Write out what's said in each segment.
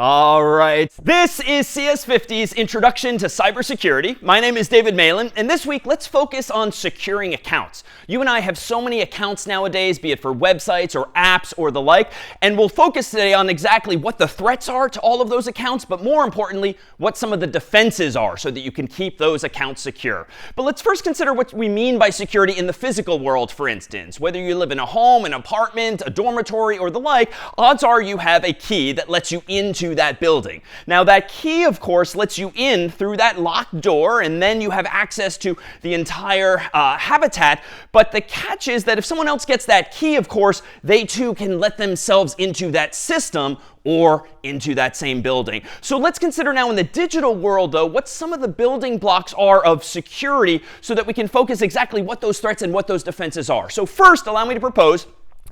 All right, this is CS50's Introduction to Cybersecurity. My name is David Malin, and this week let's focus on securing accounts. You and I have so many accounts nowadays, be it for websites or apps or the like, and we'll focus today on exactly what the threats are to all of those accounts, but more importantly, what some of the defenses are so that you can keep those accounts secure. But let's first consider what we mean by security in the physical world, for instance. Whether you live in a home, an apartment, a dormitory, or the like, odds are you have a key that lets you into that building. Now that key, of course, lets you in through that locked door, and then you have access to the entire habitat. But the catch is that if someone else gets that key, of course, they too can let themselves into that system or into that same building. So let's consider now in the digital world, though, what some of the building blocks are of security so that we can focus exactly what those threats and what those defenses are. So first, allow me to propose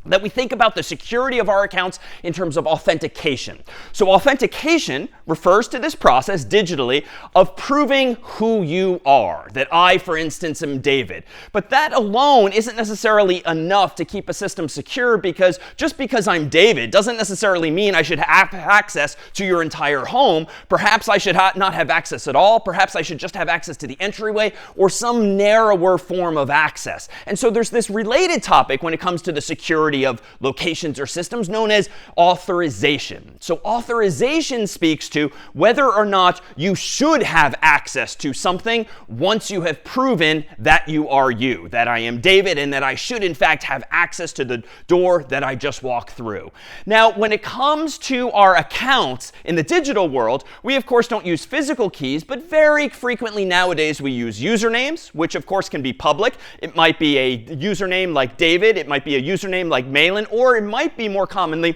that we think about the security of our accounts in terms of authentication. So authentication refers to this process digitally of proving who you are. That I, for instance, am David. But that alone isn't necessarily enough to keep a system secure, because just because I'm David doesn't necessarily mean I should have access to your entire home. Perhaps I should not have access at all. Perhaps I should just have access to the entryway or some narrower form of access. And so there's this related topic when it comes to the security of locations or systems known as authorization. So authorization speaks to whether or not you should have access to something once you have proven that you are you, that I am David, and that I should in fact have access to the door that I just walked through. Now, when it comes to our accounts in the digital world, we of course don't use physical keys, but very frequently nowadays we use usernames, which of course can be public. It might be a username like David, it might be a username like Malin, or it might be more commonly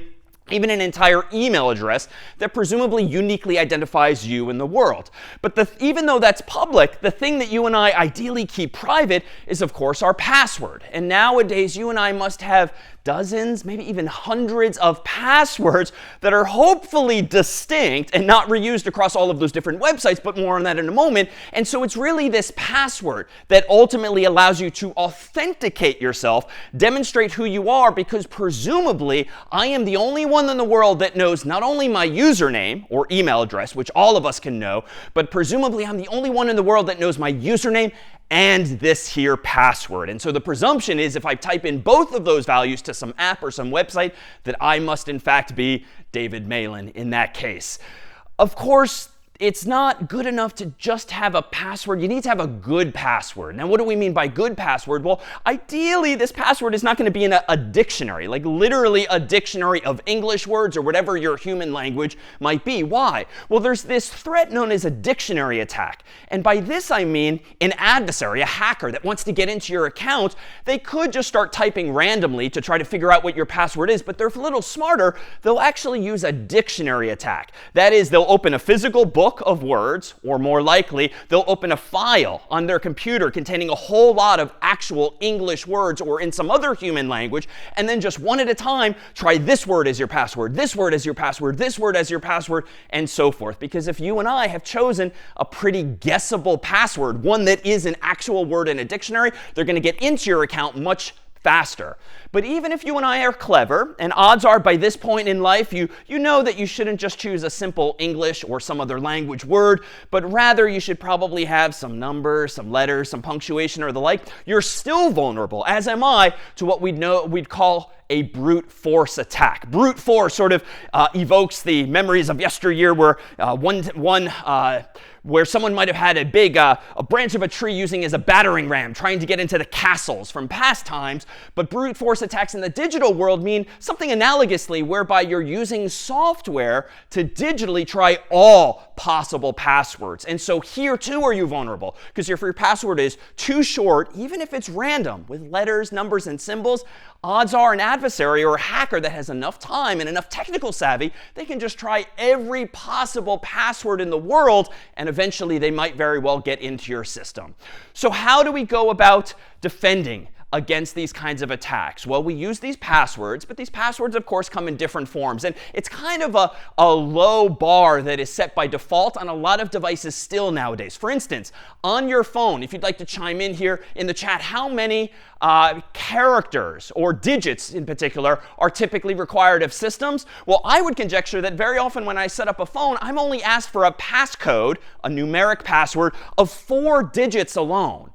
even an entire email address that presumably uniquely identifies you in the world. But even though that's public, the thing that you and I ideally keep private is, of course, our password. And nowadays, you and I must have dozens, maybe even hundreds of passwords that are hopefully distinct and not reused across all of those different websites, but more on that in a moment. And so it's really this password that ultimately allows you to authenticate yourself, demonstrate who you are, because presumably I am the only one in the world that knows not only my username or email address, which all of us can know, but presumably I'm the only one in the world that knows my username and this here password. And so the presumption is if I type in both of those values to some app or some website, that I must in fact be David Malin in that case. Of course, it's not good enough to just have a password. You need to have a good password. Now, what do we mean by good password? Well, ideally, this password is not going to be in a dictionary, like literally a dictionary of English words or whatever your human language might be. Why? Well, there's this threat known as a dictionary attack. And by this, I mean an adversary, a hacker that wants to get into your account. They could just start typing randomly to try to figure out what your password is, but they're a little smarter. They'll actually use a dictionary attack. That is, they'll open a physical book of words, or more likely, they'll open a file on their computer containing a whole lot of actual English words or in some other human language, and then just one at a time, try this word as your password, this word as your password, this word as your password, and so forth. Because if you and I have chosen a pretty guessable password, one that is an actual word in a dictionary, they're going to get into your account much faster. But even if you and I are clever, and odds are by this point in life, you know that you shouldn't just choose a simple English or some other language word, but rather you should probably have some numbers, some letters, some punctuation or the like, you're still vulnerable, as am I, to what we'd call a brute force attack. Brute force sort of evokes the memories of yesteryear where where someone might have had a big a branch of a tree using as a battering ram, trying to get into the castles from past times. But brute force attacks in the digital world mean something analogously, whereby you're using software to digitally try all possible passwords. And so here too are you vulnerable, because if your password is too short, even if it's random with letters, numbers, and symbols, odds are an adversary or a hacker that has enough time and enough technical savvy, they can just try every possible password in the world, and eventually they might very well get into your system. So how do we go about defending against these kinds of attacks? Well, we use these passwords, but these passwords, of course, come in different forms. And it's kind of a low bar that is set by default on a lot of devices still nowadays. For instance, on your phone, if you'd like to chime in here in the chat, how many characters or digits in particular are typically required of systems? Well, I would conjecture that very often when I set up a phone, I'm only asked for a passcode, a numeric password, of 4 digits alone.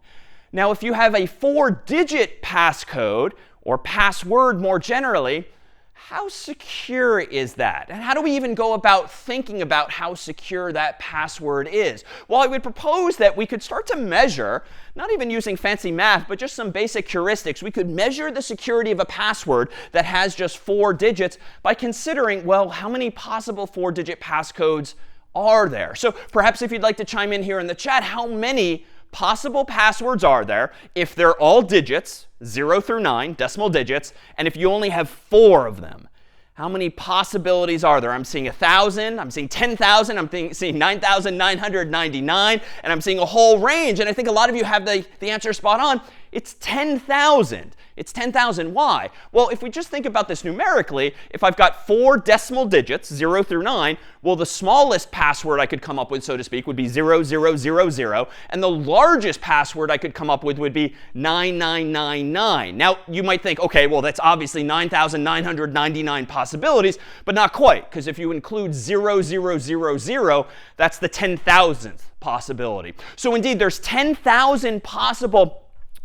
Now, if you have a 4-digit passcode, or password more generally, how secure is that? And how do we even go about thinking about how secure that password is? Well, I would propose that we could start to measure, not even using fancy math, but just some basic heuristics. We could measure the security of a password that has just 4 digits by considering, well, how many possible 4-digit passcodes are there? So perhaps if you'd like to chime in here in the chat, how many possible passwords are there if they're all digits, 0 through 9, decimal digits, and if you only have 4 of them? How many possibilities are there? I'm seeing 1,000, I'm seeing 10,000, I'm seeing 9,999, and I'm seeing a whole range. And I think a lot of you have the answer spot on. It's 10,000. It's 10,000. Why? Well, if we just think about this numerically, if I've got 4 decimal digits, 0 through 9, well, the smallest password I could come up with, so to speak, would be 0000, and the largest password I could come up with would be 9999. Now, you might think, okay, well, that's obviously 9,999 possibilities, but not quite, because if you include 0000, that's the 10,000th possibility. So indeed, there's 10,000 possible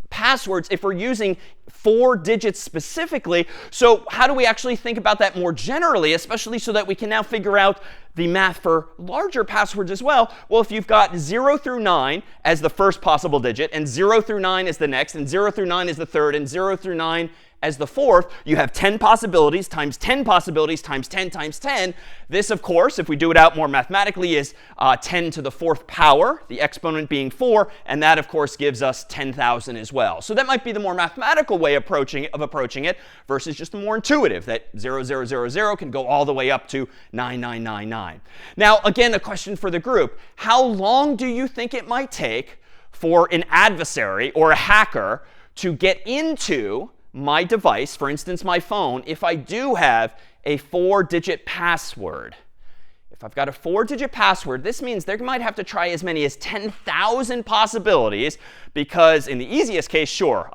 passwords if we're using 4 digits specifically. So how do we actually think about that more generally, especially so that we can now figure out the math for larger passwords as well? Well, if you've got 0 through 9 as the first possible digit, and 0 through 9 is the next, and 0 through 9 is the third, and 0 through 9 as the fourth, you have 10 possibilities times 10 possibilities times 10 times 10. This, of course, if we do it out more mathematically, is 10 to the 4th power, the exponent being 4, and that, of course, gives us 10,000 as well. So that might be the more mathematical way of approaching it versus just the more intuitive, that 0000 can go all the way up to 9999. Now, again, a question for the group. How long do you think it might take for an adversary or a hacker to get into my device, for instance, my phone, if I do have a 4-digit password? If I've got a 4-digit password, this means they might have to try as many as 10,000 possibilities, because in the easiest case, sure,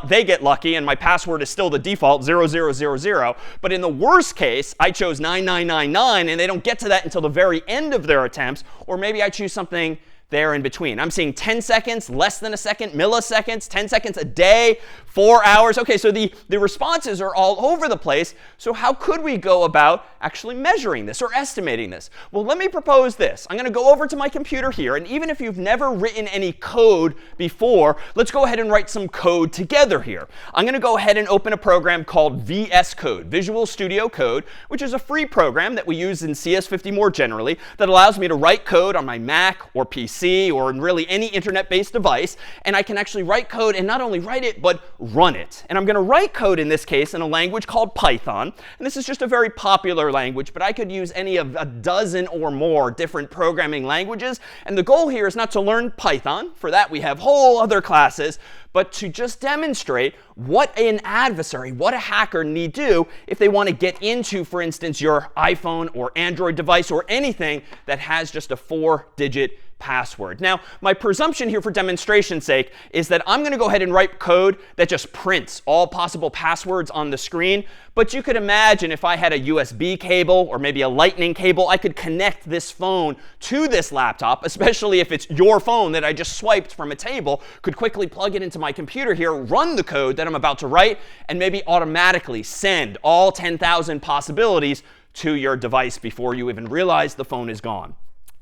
they get lucky and my password is still the default 0000. But in the worst case, I chose 9999 and they don't get to that until the very end of their attempts, or maybe I choose something there in between. I'm seeing 10 seconds, less than a second, milliseconds, 10 seconds a day, 4 hours. OK, so the responses are all over the place. So how could we go about actually measuring this or estimating this? Well, let me propose this. I'm going to go over to my computer here. And even if you've never written any code before, let's go ahead and write some code together here. I'm going to go ahead and open a program called VS Code, Visual Studio Code, which is a free program that we use in CS50 more generally that allows me to write code on my Mac or PC or in really any internet-based device. And I can actually write code and not only write it, but run it. And I'm going to write code in this case in a language called Python. And this is just a very popular language, but I could use any of a dozen or more different programming languages. And the goal here is not to learn Python. For that, we have whole other classes. But to just demonstrate what an adversary, what a hacker need do if they want to get into, for instance, your iPhone or Android device or anything that has just a 4-digit password. Now, my presumption here for demonstration's sake is that I'm going to go ahead and write code that just prints all possible passwords on the screen. But you could imagine if I had a USB cable or maybe a lightning cable, I could connect this phone to this laptop, especially if it's your phone that I just swiped from a table, could quickly plug it into my computer here, run the code that I'm about to write, and maybe automatically send all 10,000 possibilities to your device before you even realize the phone is gone.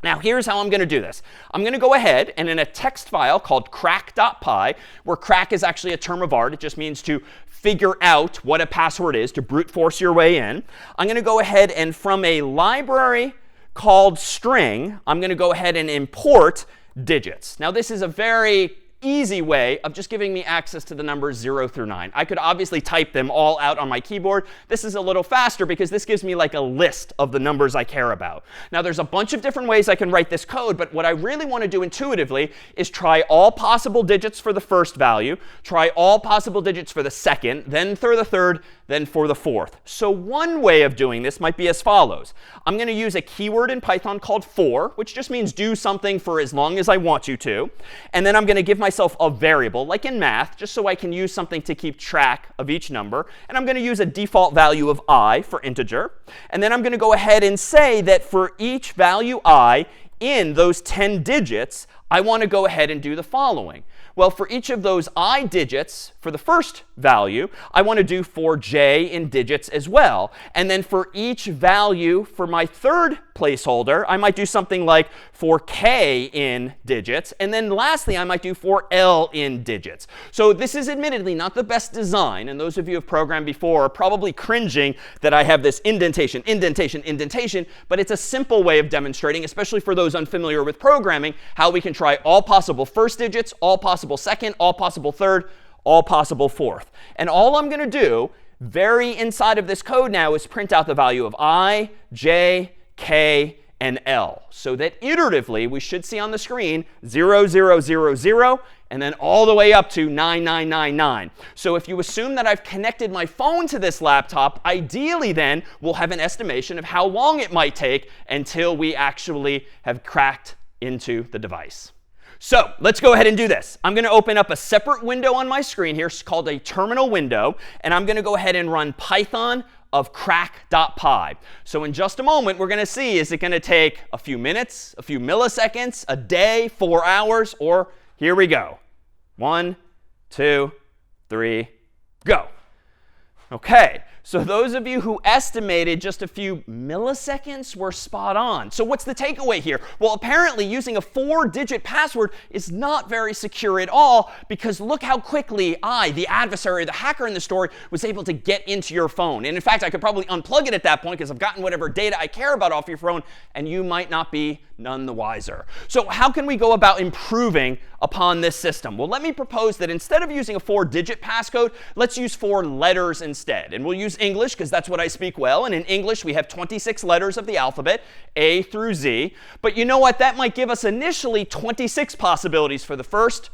Now, here's how I'm going to do this. I'm going to go ahead and in a text file called crack.py, where crack is actually a term of art. It just means to figure out what a password is, to brute force your way in. I'm going to go ahead and from a library called string, I'm going to go ahead and import digits. Now, this is a very easy way of just giving me access to the numbers 0 through 9. I could obviously type them all out on my keyboard. This is a little faster because this gives me like a list of the numbers I care about. Now, there's a bunch of different ways I can write this code, but what I really want to do intuitively is try all possible digits for the first value, try all possible digits for the second, then for the third, then for the fourth. So one way of doing this might be as follows. I'm going to use a keyword in Python called for, which just means do something for as long as I want you to. And then I'm going to give myself a variable, like in math, just so I can use something to keep track of each number. And I'm going to use a default value of I for integer. And then I'm going to go ahead and say that for each value I in those 10 digits, I want to go ahead and do the following. Well, for each of those I digits, for the first value, I want to do for j in digits as well. And then for each value for my third placeholder, I might do something like for k in digits. And then lastly, I might do for l in digits. So this is admittedly not the best design. And those of you who have programmed before are probably cringing that I have this indentation, indentation, indentation. But it's a simple way of demonstrating, especially for those unfamiliar with programming, how we can try all possible first digits, all possible second, all possible third, all possible fourth. And all I'm going to do very inside of this code now is print out the value of I, j, k, and l. So that iteratively, we should see on the screen 0, 0, 0, 0, and then all the way up to 9, 9, 9, 9. So if you assume that I've connected my phone to this laptop, ideally then we'll have an estimation of how long it might take until we actually have cracked into the device. So let's go ahead and do this. I'm going to open up a separate window on my screen here. It's called a terminal window. And I'm going to go ahead and run Python of crack.py. So in just a moment, we're going to see, is it going to take a few minutes, a few milliseconds, a day, 4 hours, or here we go. 1, 2, 3, go. OK. So those of you who estimated just a few milliseconds were spot on. So what's the takeaway here? Well, apparently using a 4-digit password is not very secure at all, because look how quickly I, the adversary, the hacker in the story, was able to get into your phone. And in fact, I could probably unplug it at that point because I've gotten whatever data I care about off your phone, and you might not be none the wiser. So how can we go about improving upon this system? Well, let me propose that instead of using a 4-digit passcode, let's use 4 letters instead. And we'll use English because that's what I speak well. And in English, we have 26 letters of the alphabet, A through Z. But you know what? That might give us initially 26 possibilities for the first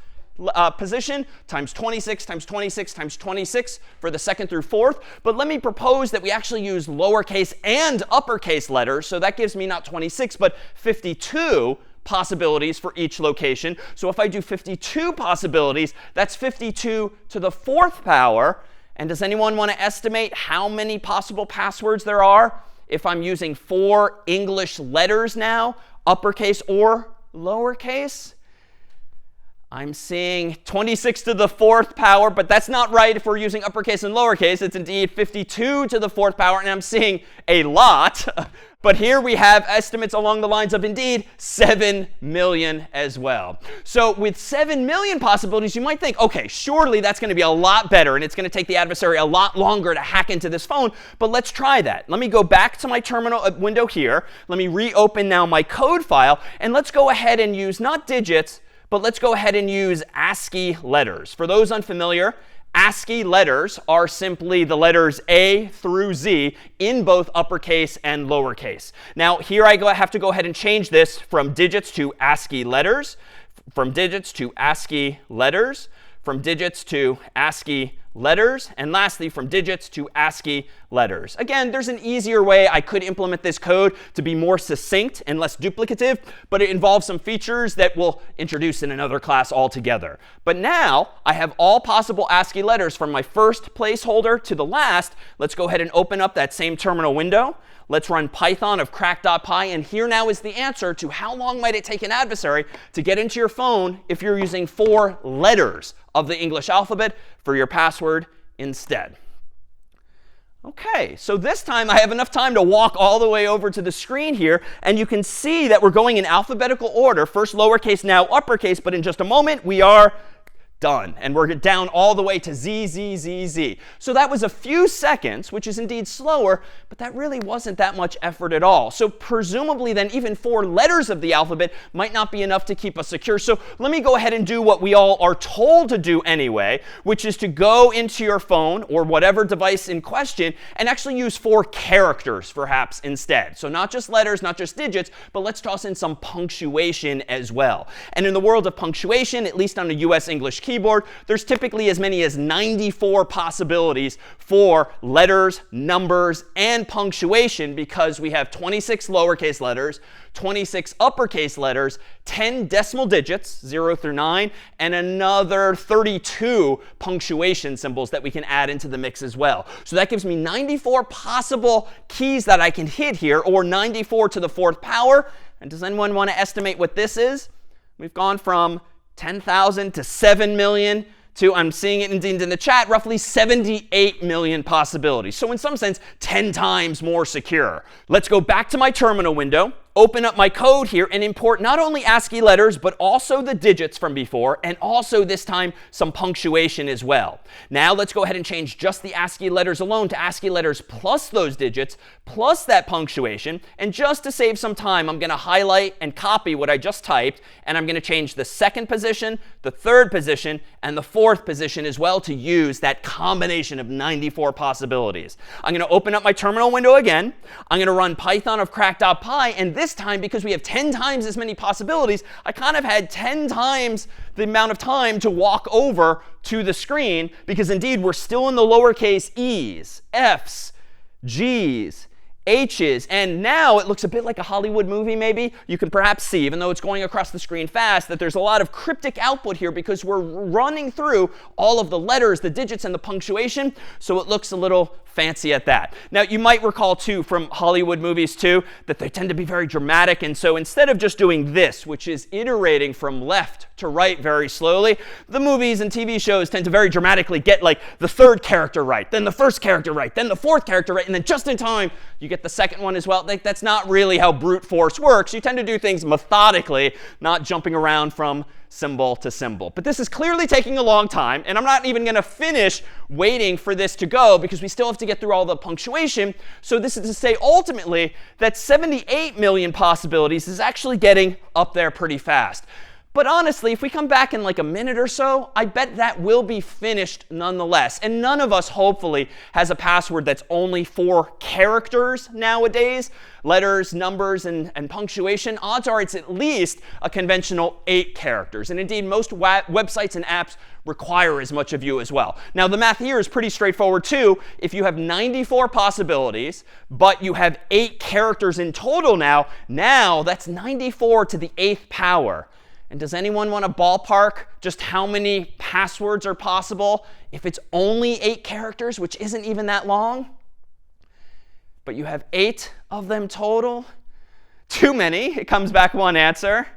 position, times 26, times 26, times 26 for the second through fourth. But let me propose that we actually use lowercase and uppercase letters. So that gives me not 26, but 52 possibilities for each location. So if I do 52 possibilities, that's 52 to the 4th power. And does anyone want to estimate how many possible passwords there are if I'm using 4 English letters now, uppercase or lowercase? I'm seeing 26 to the 4th power, but that's not right if we're using uppercase and lowercase. It's indeed 52 to the 4th power, and I'm seeing a lot. But here we have estimates along the lines of, indeed, 7 million as well. So with 7 million possibilities, you might think, OK, surely that's going to be a lot better, and it's going to take the adversary a lot longer to hack into this phone. But let's try that. Let me go back to my terminal window here. Let me reopen now my code file. And let's go ahead and use not digits, but let's go ahead and use ASCII letters. For those unfamiliar, ASCII letters are simply the letters A through Z in both uppercase and lowercase. Now, here I have to go ahead and change this from digits to ASCII letters, from digits to ASCII letters, from digits to ASCII letters, and lastly, from digits to ASCII letters. Again, there's an easier way I could implement this code to be more succinct and less duplicative, but it involves some features that we'll introduce in another class altogether. But now I have all possible ASCII letters from my first placeholder to the last. Let's go ahead and open up that same terminal window. Let's run Python of crack.py, and here now is the answer to how long might it take an adversary to get into your phone if you're using 4 letters of the English alphabet for your password instead. OK, so this time I have enough time to walk all the way over to the screen here, and you can see that we're going in alphabetical order, first lowercase, now uppercase, but in just a moment we are done. And we're down all the way to Z, Z, Z, Z. So that was a few seconds, which is indeed slower, but that really wasn't that much effort at all. So presumably then even 4 letters of the alphabet might not be enough to keep us secure. So let me go ahead and do what we all are told to do anyway, which is to go into your phone or whatever device in question and actually use 4 characters perhaps instead. So not just letters, not just digits, but let's toss in some punctuation as well. And in the world of punctuation, at least on a US English keyboard, there's typically as many as 94 possibilities for letters, numbers, and punctuation because we have 26 lowercase letters, 26 uppercase letters, 10 decimal digits, 0 through 9, and another 32 punctuation symbols that we can add into the mix as well. So that gives me 94 possible keys that I can hit here, or 94 to the 4th power. And does anyone want to estimate what this is? We've gone from 10,000 to 7 million to, I'm seeing it indeed in the chat, roughly 78 million possibilities. So in some sense, 10 times more secure. Let's go back to my terminal window, open up my code here, and import not only ASCII letters, but also the digits from before, and also this time some punctuation as well. Now let's go ahead and change just the ASCII letters alone to ASCII letters plus those digits, plus that punctuation. And just to save some time, I'm going to highlight and copy what I just typed, and I'm going to change the 2nd position, the 3rd position, and the 4th position as well to use that combination of 94 possibilities. I'm going to open up my terminal window again. I'm going to run Python of crack.py, and this time, because we have 10 times as many possibilities, I kind of had 10 times the amount of time to walk over to the screen, because indeed we're still in the lowercase e's, f's, g's, h's, and now it looks a bit like a Hollywood movie maybe. You can perhaps see, even though it's going across the screen fast, that there's a lot of cryptic output here because we're running through all of the letters, the digits, and the punctuation. So it looks a little fancy at that. Now, you might recall, too, from Hollywood movies, too, that they tend to be very dramatic. And so instead of just doing this, which is iterating from left to right very slowly, the movies and TV shows tend to very dramatically get like the 3rd character right, then the 1st character right, then the 4th character right, and then just in time, you get the 2nd one as well. Like, that's not really how brute force works. You tend to do things methodically, not jumping around from symbol to symbol. But this is clearly taking a long time, and I'm not even going to finish waiting for this to go because we still have to get through all the punctuation. So this is to say ultimately that 78 million possibilities is actually getting up there pretty fast. But honestly, if we come back in like a minute or so, I bet that will be finished nonetheless. And none of us, hopefully, has a password that's only 4 characters nowadays. Letters, numbers, and punctuation. Odds are it's at least a conventional 8 characters. And indeed, most websites and apps require as much of you as well. Now, the math here is pretty straightforward, too. If you have 94 possibilities, but you have 8 characters in total now that's 94 to the 8th power. And does anyone want to ballpark just how many passwords are possible if it's only 8 characters, which isn't even that long? But you have 8 of them total? Too many. It comes back one answer.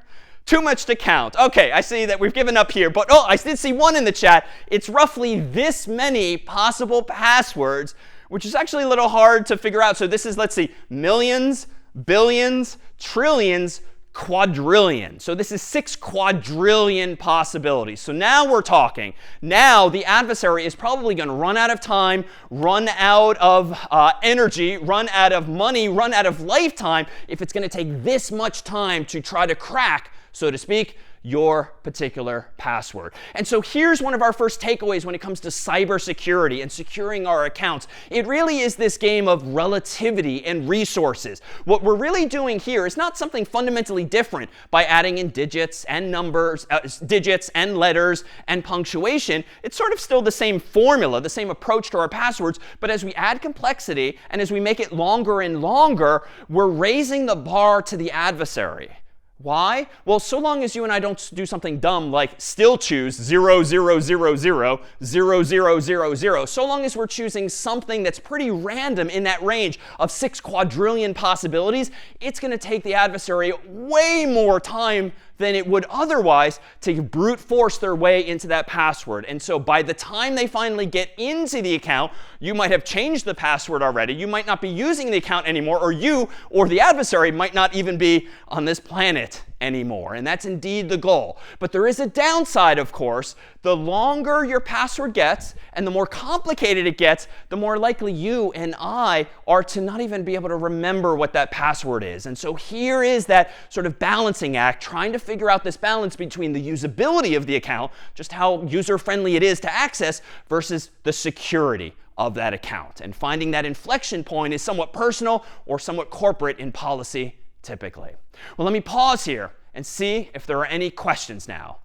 Too much to count. OK, I see that we've given up here. But oh, I did see one in the chat. It's roughly this many possible passwords, which is actually a little hard to figure out. So this is, let's see, millions, billions, trillions, quadrillion. So this is 6 quadrillion possibilities. So now we're talking. Now the adversary is probably going to run out of time, run out of energy, run out of money, run out of lifetime if it's going to take this much time to try to crack, so to speak, your particular password. And so here's one of our first takeaways when it comes to cybersecurity and securing our accounts. It really is this game of relativity and resources. What we're really doing here is not something fundamentally different by adding in digits and numbers, digits and letters and punctuation. It's sort of still the same formula, the same approach to our passwords. But as we add complexity and as we make it longer and longer, we're raising the bar to the adversary. Why? Well, so long as you and I don't do something dumb like still choose 0, 0, 0, 0, 0, 0, 0, 0, so long as we're choosing something that's pretty random in that range of 6 quadrillion possibilities, it's going to take the adversary way more time than it would otherwise to brute force their way into that password. And so by the time they finally get into the account, you might have changed the password already. You might not be using the account anymore, or you or the adversary might not even be on this planet anymore. And that's indeed the goal. But there is a downside, of course. The longer your password gets and the more complicated it gets, the more likely you and I are to not even be able to remember what that password is. And so here is that sort of balancing act, trying to figure out this balance between the usability of the account, just how user-friendly it is to access, versus the security of that account. And finding that inflection point is somewhat personal or somewhat corporate in policy typically. Well, let me pause here and see if there are any questions now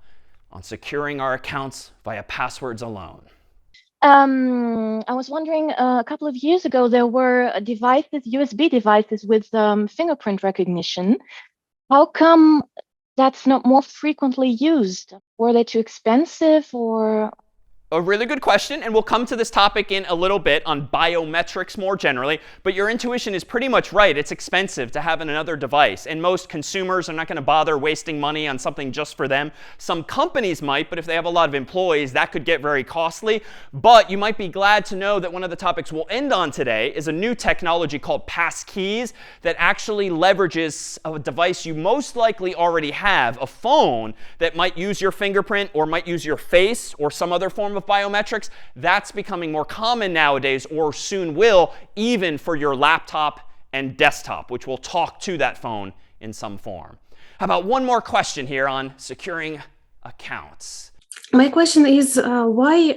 on securing our accounts via passwords alone. I was wondering, a couple of years ago, there were devices, USB devices with fingerprint recognition. How come that's not more frequently used? Were they too expensive, or? A really good question, and we'll come to this topic in a little bit on biometrics more generally, but your intuition is pretty much right. It's expensive to have another device, and most consumers are not going to bother wasting money on something just for them. Some companies might, but if they have a lot of employees, that could get very costly. But you might be glad to know that one of the topics we'll end on today is a new technology called passkeys that actually leverages a device you most likely already have, a phone that might use your fingerprint or might use your face or some other form of biometrics. That's becoming more common nowadays, or soon will, even for your laptop and desktop, which we'll talk to that phone in some form. How about one more question here on securing accounts? My question is why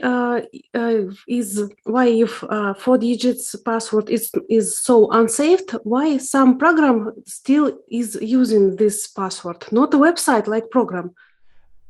if 4 digits password is so unsafe, why some program still is using this password, not a website like program?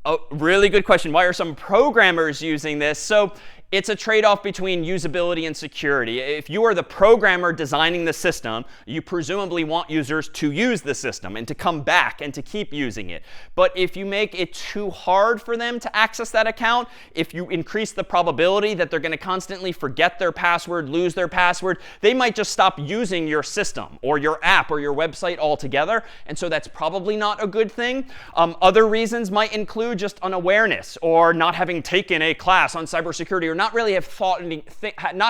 Oh, really good question. Why are some programmers using this? So it's a trade-off between usability and security. If you are the programmer designing the system, you presumably want users to use the system and to come back and to keep using it. But if you make it too hard for them to access that account, if you increase the probability that they're going to constantly forget their password, lose their password, they might just stop using your system or your app or your website altogether. And so that's probably not a good thing. Other reasons might include just unawareness, or not having taken a class on cybersecurity, or not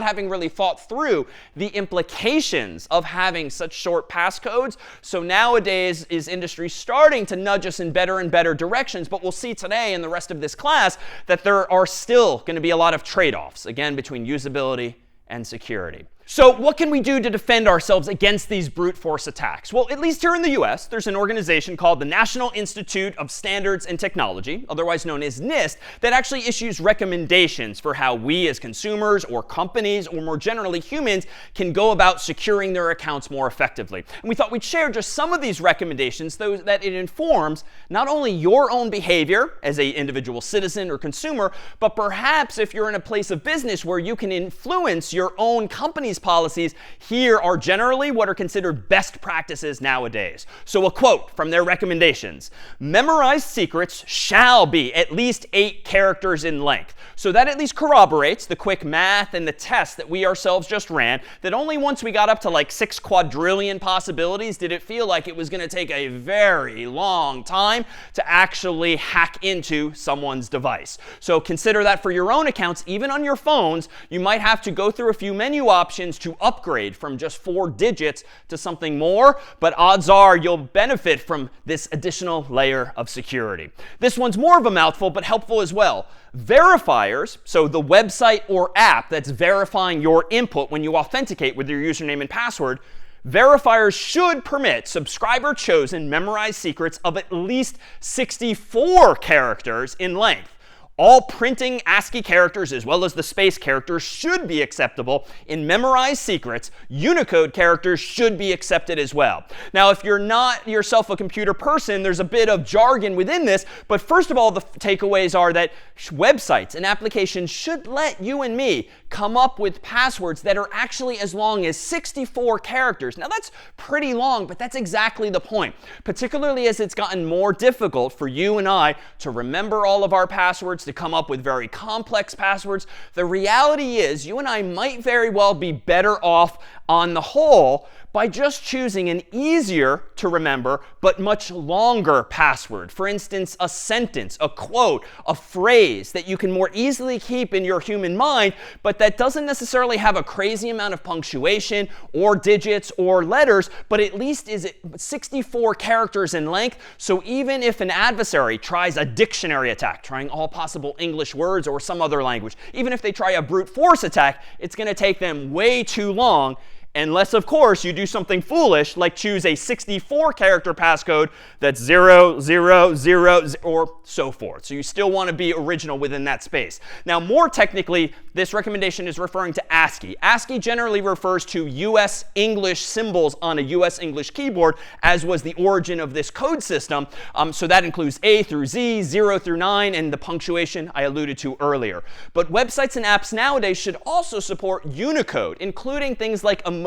having really thought through the implications of having such short passcodes. So nowadays is industry starting to nudge us in better and better directions, but we'll see today in the rest of this class that there are still going to be a lot of trade-offs, again, between usability and security. So what can we do to defend ourselves against these brute force attacks? Well, at least here in the US, there's an organization called the National Institute of Standards and Technology, otherwise known as NIST, that actually issues recommendations for how we as consumers or companies, or more generally humans, can go about securing their accounts more effectively. And we thought we'd share just some of these recommendations so that it informs not only your own behavior as an individual citizen or consumer, but perhaps if you're in a place of business where you can influence your own company's policies, here are generally what are considered best practices nowadays. So a quote from their recommendations: memorized secrets shall be at least 8 characters in length. So that at least corroborates the quick math and the test that we ourselves just ran, that only once we got up to like 6 quadrillion possibilities did it feel like it was going to take a very long time to actually hack into someone's device. So consider that for your own accounts. Even on your phones, you might have to go through a few menu options to upgrade from just 4 digits to something more, but odds are you'll benefit from this additional layer of security. This one's more of a mouthful, but helpful as well. Verifiers, so the website or app that's verifying your input when you authenticate with your username and password, verifiers should permit subscriber-chosen memorized secrets of at least 64 characters in length. All printing ASCII characters, as well as the space characters, should be acceptable in memorized secrets. Unicode characters should be accepted as well. Now, if you're not yourself a computer person, there's a bit of jargon within this. But first of all, the takeaways are that websites and applications should let you and me come up with passwords that are actually as long as 64 characters. Now, that's pretty long, but that's exactly the point, particularly as it's gotten more difficult for you and I to remember all of our passwords, to come up with very complex passwords. The reality is you and I might very well be better off on the whole by just choosing an easier to remember but much longer password. For instance, a sentence, a quote, a phrase that you can more easily keep in your human mind, but that doesn't necessarily have a crazy amount of punctuation or digits or letters, but at least is 64 characters in length. So even if an adversary tries a dictionary attack, trying all possible English words or some other language, even if they try a brute force attack, it's going to take them way too long. Unless, of course, you do something foolish, like choose a 64-character passcode that's 0, 0, 0, or so forth. So you still want to be original within that space. Now, more technically, this recommendation is referring to ASCII. ASCII generally refers to US English symbols on a US English keyboard, as was the origin of this code system. So that includes A through Z, 0 through 9, and the punctuation I alluded to earlier. But websites and apps nowadays should also support Unicode, including things like emoji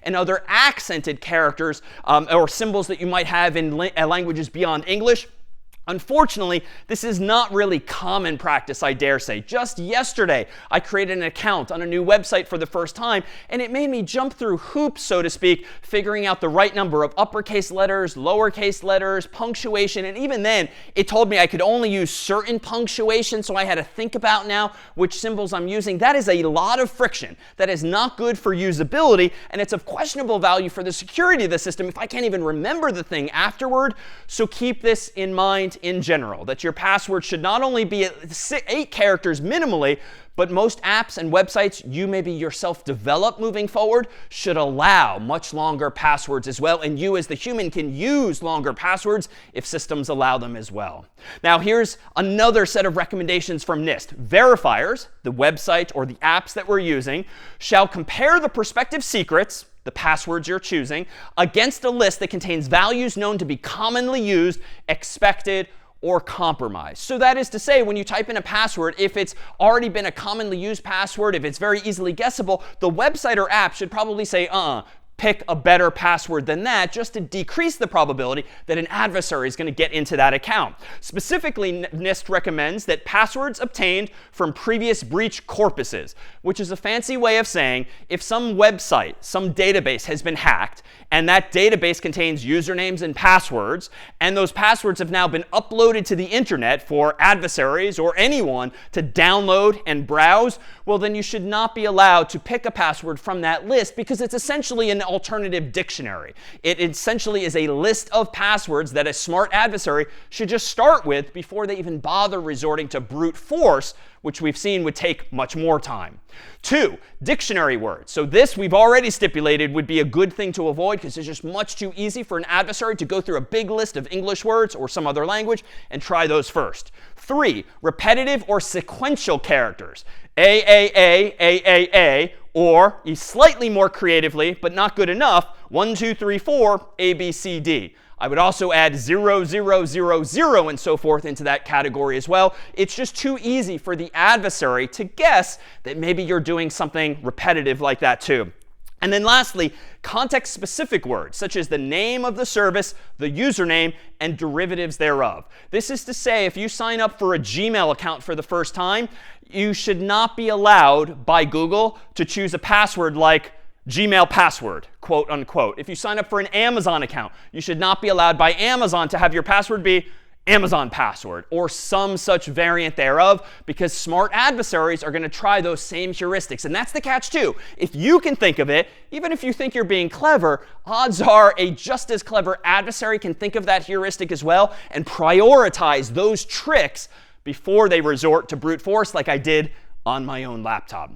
and other accented characters or symbols that you might have in languages beyond English. Unfortunately, this is not really common practice, I dare say. Just yesterday, I created an account on a new website for the first time, and it made me jump through hoops, so to speak, figuring out the right number of uppercase letters, lowercase letters, punctuation, and even then, it told me I could only use certain punctuation, so I had to think about now which symbols I'm using. That is a lot of friction. That is not good for usability, and it's of questionable value for the security of the system if I can't even remember the thing afterward. So keep this in mind in general, that your password should not only be 8 characters minimally, but most apps and websites you maybe yourself develop moving forward should allow much longer passwords as well. And you as the human can use longer passwords if systems allow them as well. Now here's another set of recommendations from NIST. Verifiers, the website or the apps that we're using, shall compare the prospective secrets, the passwords you're choosing, against a list that contains values known to be commonly used, expected, or compromised. So that is to say, when you type in a password, if it's already been a commonly used password, if it's very easily guessable, the website or app should probably say, pick a better password than that, just to decrease the probability that an adversary is going to get into that account. Specifically, NIST recommends that passwords obtained from previous breach corpuses, which is a fancy way of saying if some website, some database has been hacked, and that database contains usernames and passwords, and those passwords have now been uploaded to the internet for adversaries or anyone to download and browse, well, then you should not be allowed to pick a password from that list, because it's essentially an alternative dictionary. It essentially is a list of passwords that a smart adversary should just start with before they even bother resorting to brute force, which we've seen would take much more time. 2, dictionary words. So this we've already stipulated would be a good thing to avoid, because it's just much too easy for an adversary to go through a big list of English words or some other language and try those first. 3, repetitive or sequential characters. AAA, or slightly more creatively, but not good enough, 1, 2, 3, 4, ABCD. I would also add 0, 0, 0, 0, and so forth into that category as well. It's just too easy for the adversary to guess that maybe you're doing something repetitive like that too. And then lastly, context-specific words, such as the name of the service, the username, and derivatives thereof. This is to say, if you sign up for a Gmail account for the first time, you should not be allowed by Google to choose a password like Gmail password, quote unquote. If you sign up for an Amazon account, you should not be allowed by Amazon to have your password be Amazon password or some such variant thereof, because smart adversaries are going to try those same heuristics. And that's the catch too. If you can think of it, even if you think you're being clever, odds are a just as clever adversary can think of that heuristic as well and prioritize those tricks before they resort to brute force like I did on my own laptop.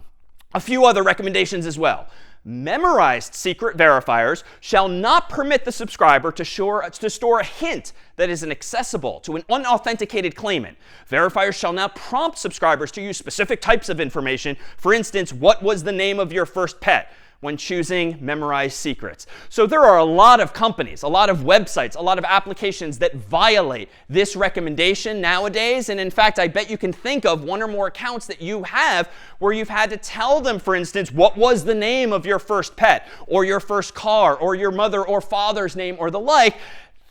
A few other recommendations as well. Memorized secret verifiers shall not permit the subscriber to store a hint that is inaccessible to an unauthenticated claimant. Verifiers shall not prompt subscribers to use specific types of information. For instance, what was the name of your first pet, when choosing memorized secrets. So there are a lot of companies, a lot of websites, a lot of applications that violate this recommendation nowadays. And in fact, I bet you can think of one or more accounts that you have where you've had to tell them, for instance, what was the name of your first pet or your first car or your mother or father's name or the like.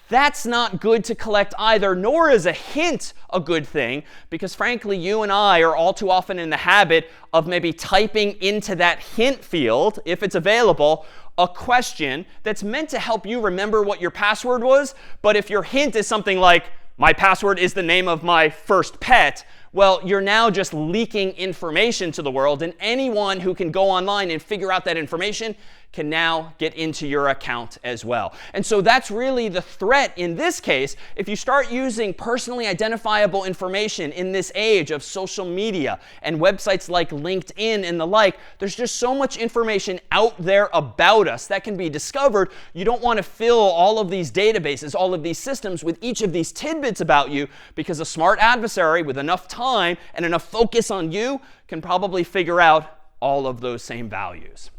That's not good to collect either, nor is a hint a good thing, because frankly, you and I are all too often in the habit of maybe typing into that hint field, if it's available, a question that's meant to help you remember what your password was. But if your hint is something like, my password is the name of my first pet, well, you're now just leaking information to the world, and anyone who can go online and figure out that information can now get into your account as well. And so that's really the threat in this case. If you start using personally identifiable information in this age of social media and websites like LinkedIn and the like, there's just so much information out there about us that can be discovered. You don't want to fill all of these databases, all of these systems with each of these tidbits about you, because a smart adversary with enough time and enough focus on you can probably figure out all of those same values.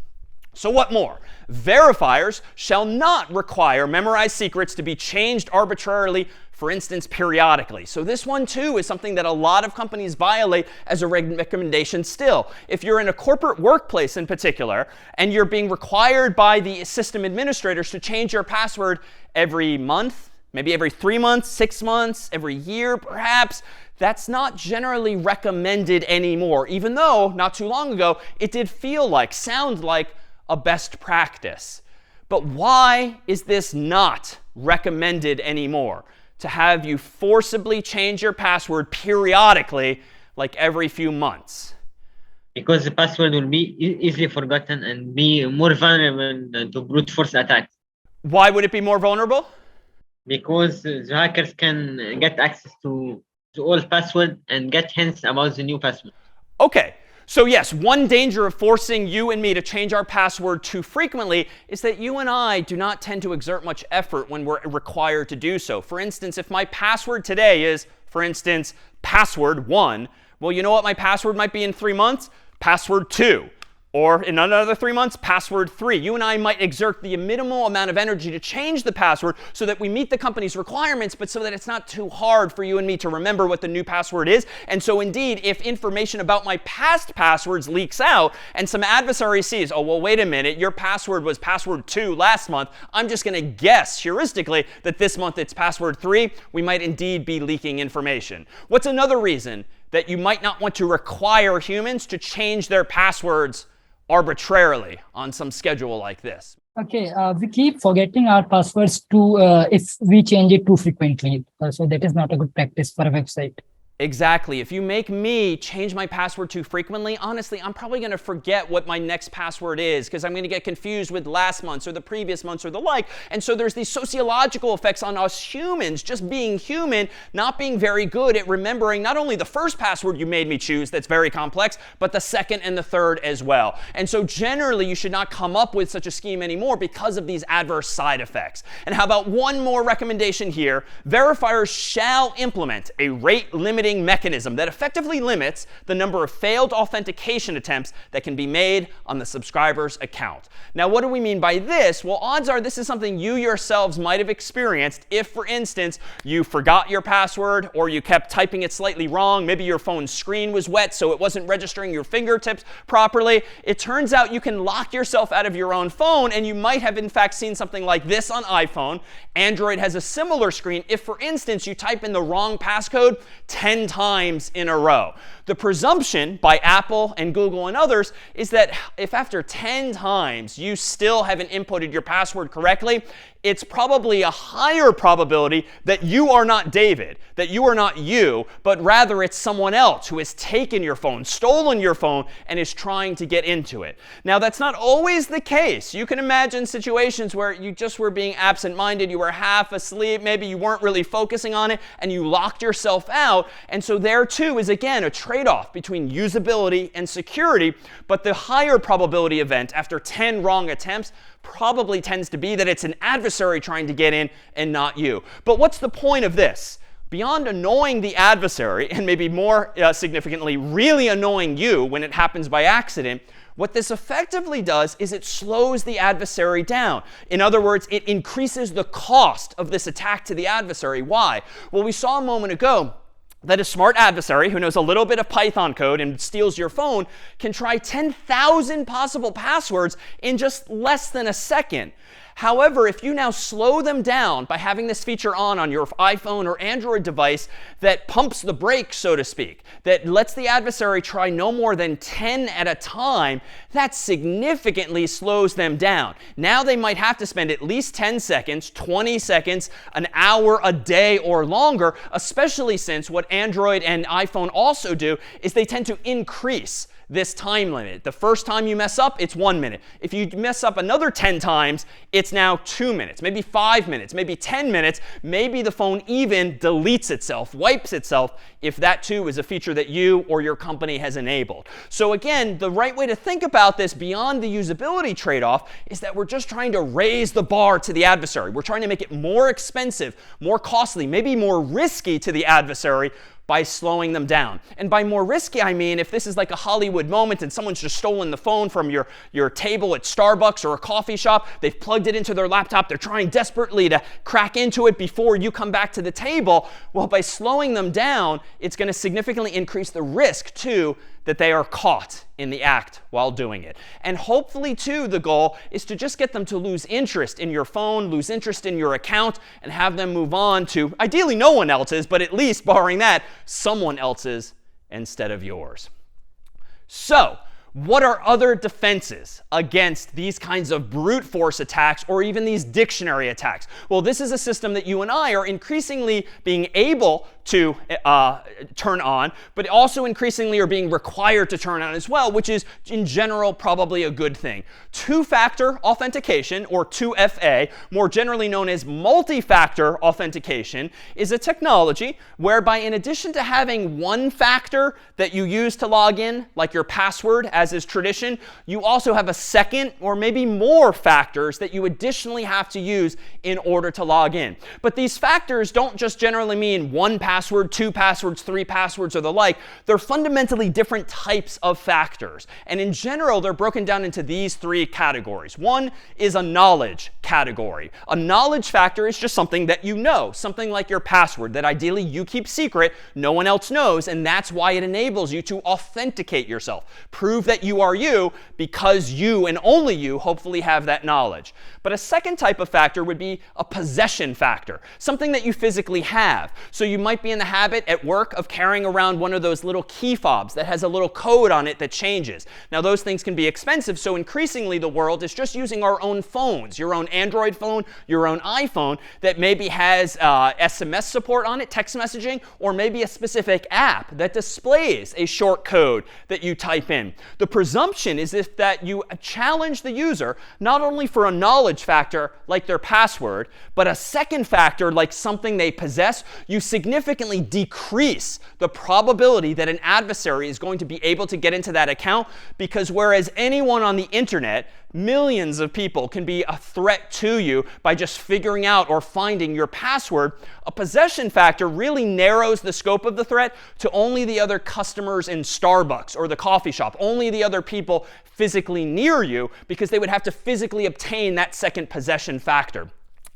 So what more? Verifiers shall not require memorized secrets to be changed arbitrarily, for instance, periodically. So this one, too, is something that a lot of companies violate as a recommendation still. If you're in a corporate workplace in particular, and you're being required by the system administrators to change your password every month, maybe every 3 months, 6 months, every year perhaps, that's not generally recommended anymore, even though not too long ago it did sound like a best practice. But why is this not recommended anymore? To have you forcibly change your password periodically, like every few months? Because the password will be easily forgotten and be more vulnerable to brute force attacks. Why would it be more vulnerable? Because the hackers can get access to all password and get hints about the new password. Okay. So yes, one danger of forcing you and me to change our password too frequently is that you and I do not tend to exert much effort when we're required to do so. For instance, if my password today is, for instance, password 1, well, you know what my password might be in 3 months? Password 2. Or in another 3 months, password 3. You and I might exert the minimal amount of energy to change the password so that we meet the company's requirements, but so that it's not too hard for you and me to remember what the new password is. And so indeed, if information about my past passwords leaks out and some adversary sees, oh, well, wait a minute, your password was password 2 last month, I'm just going to guess heuristically that this month it's password 3, we might indeed be leaking information. What's another reason that you might not want to require humans to change their passwords arbitrarily on some schedule like this? Okay, we keep forgetting our passwords if we change it too frequently. So that is not a good practice for a website. Exactly. If you make me change my password too frequently, honestly, I'm probably going to forget what my next password is, because I'm going to get confused with last month's or the previous month's or the like. And so there's these sociological effects on us humans, just being human, not being very good at remembering not only the first password you made me choose that's very complex, but the second and the third as well. And so generally, you should not come up with such a scheme anymore because of these adverse side effects. And how about one more recommendation here? Verifiers shall implement a rate limiting mechanism that effectively limits the number of failed authentication attempts that can be made on the subscriber's account. Now, what do we mean by this? Well, odds are this is something you yourselves might have experienced if, for instance, you forgot your password or you kept typing it slightly wrong. Maybe your phone's screen was wet, so it wasn't registering your fingertips properly. It turns out you can lock yourself out of your own phone, and you might have, in fact, seen something like this on iPhone. Android has a similar screen if, for instance, you type in the wrong passcode 10 times in a row. The presumption by Apple and Google and others is that if after 10 times you still haven't inputted your password correctly, it's probably a higher probability that you are not David, that you are not you, but rather it's someone else who has taken your phone, stolen your phone, and is trying to get into it. Now, that's not always the case. You can imagine situations where you just were being absent-minded, you were half asleep, maybe you weren't really focusing on it, and you locked yourself out. And so there, too, is, again, a trade-off between usability and security. But the higher probability event after 10 wrong attempts probably tends to be that it's an adversary trying to get in and not you. But what's the point of this? Beyond annoying the adversary, and maybe more significantly, really annoying you when it happens by accident, what this effectively does is it slows the adversary down. In other words, it increases the cost of this attack to the adversary. Why? Well, we saw a moment ago that a smart adversary who knows a little bit of Python code and steals your phone can try 10,000 possible passwords in just less than a second. However, if you now slow them down by having this feature on your iPhone or Android device that pumps the brakes, so to speak, that lets the adversary try no more than 10 at a time, that significantly slows them down. Now they might have to spend at least 10 seconds, 20 seconds, an hour, a day, or longer, especially since what Android and iPhone also do is they tend to increase this time limit. The first time you mess up, it's 1 minute. If you mess up another 10 times, it's now 2 minutes, maybe 5 minutes, maybe 10 minutes. Maybe the phone even deletes itself, wipes itself, if that too is a feature that you or your company has enabled. So again, the right way to think about this beyond the usability trade-off is that we're just trying to raise the bar to the adversary. We're trying to make it more expensive, more costly, maybe more risky to the adversary by slowing them down. And by more risky, I mean if this is like a Hollywood moment and someone's just stolen the phone from your table at Starbucks or a coffee shop, they've plugged it into their laptop, they're trying desperately to crack into it before you come back to the table, well, by slowing them down, it's going to significantly increase the risk, too, that they are caught in the act while doing it. And hopefully, too, the goal is to just get them to lose interest in your phone, lose interest in your account, and have them move on to, ideally no one else's, but at least, barring that, someone else's instead of yours. So, what are other defenses against these kinds of brute force attacks or even these dictionary attacks? Well, this is a system that you and I are increasingly being able to turn on, but also increasingly are being required to turn on as well, which is in general probably a good thing. Two-factor authentication, or 2FA, more generally known as multi-factor authentication, is a technology whereby in addition to having one factor that you use to log in, like your password, as is tradition, you also have a second or maybe more factors that you additionally have to use in order to log in. But these factors don't just generally mean one password, two passwords, three passwords, or the like. They're fundamentally different types of factors. And in general, they're broken down into these three categories. One is a knowledge category. A knowledge factor is just something that you know, something like your password that ideally you keep secret, no one else knows, and that's why it enables you to authenticate yourself. Prove that you are you because you and only you hopefully have that knowledge. But a second type of factor would be a possession factor, something that you physically have. So you might be in the habit at work of carrying around one of those little key fobs that has a little code on it that changes. Now those things can be expensive, so increasingly the world is just using our own phones, your own Android phone, your own iPhone that maybe has SMS support on it, text messaging, or maybe a specific app that displays a short code that you type in. The presumption is that you challenge the user not only for a knowledge factor like their password, but a second factor like something they possess, you significantly decrease the probability that an adversary is going to be able to get into that account, because whereas anyone on the internet, millions of people, can be a threat to you by just figuring out or finding your password, a possession factor really narrows the scope of the threat to only the other customers in Starbucks or the coffee shop, only the other people physically near you, because they would have to physically obtain that second possession factor.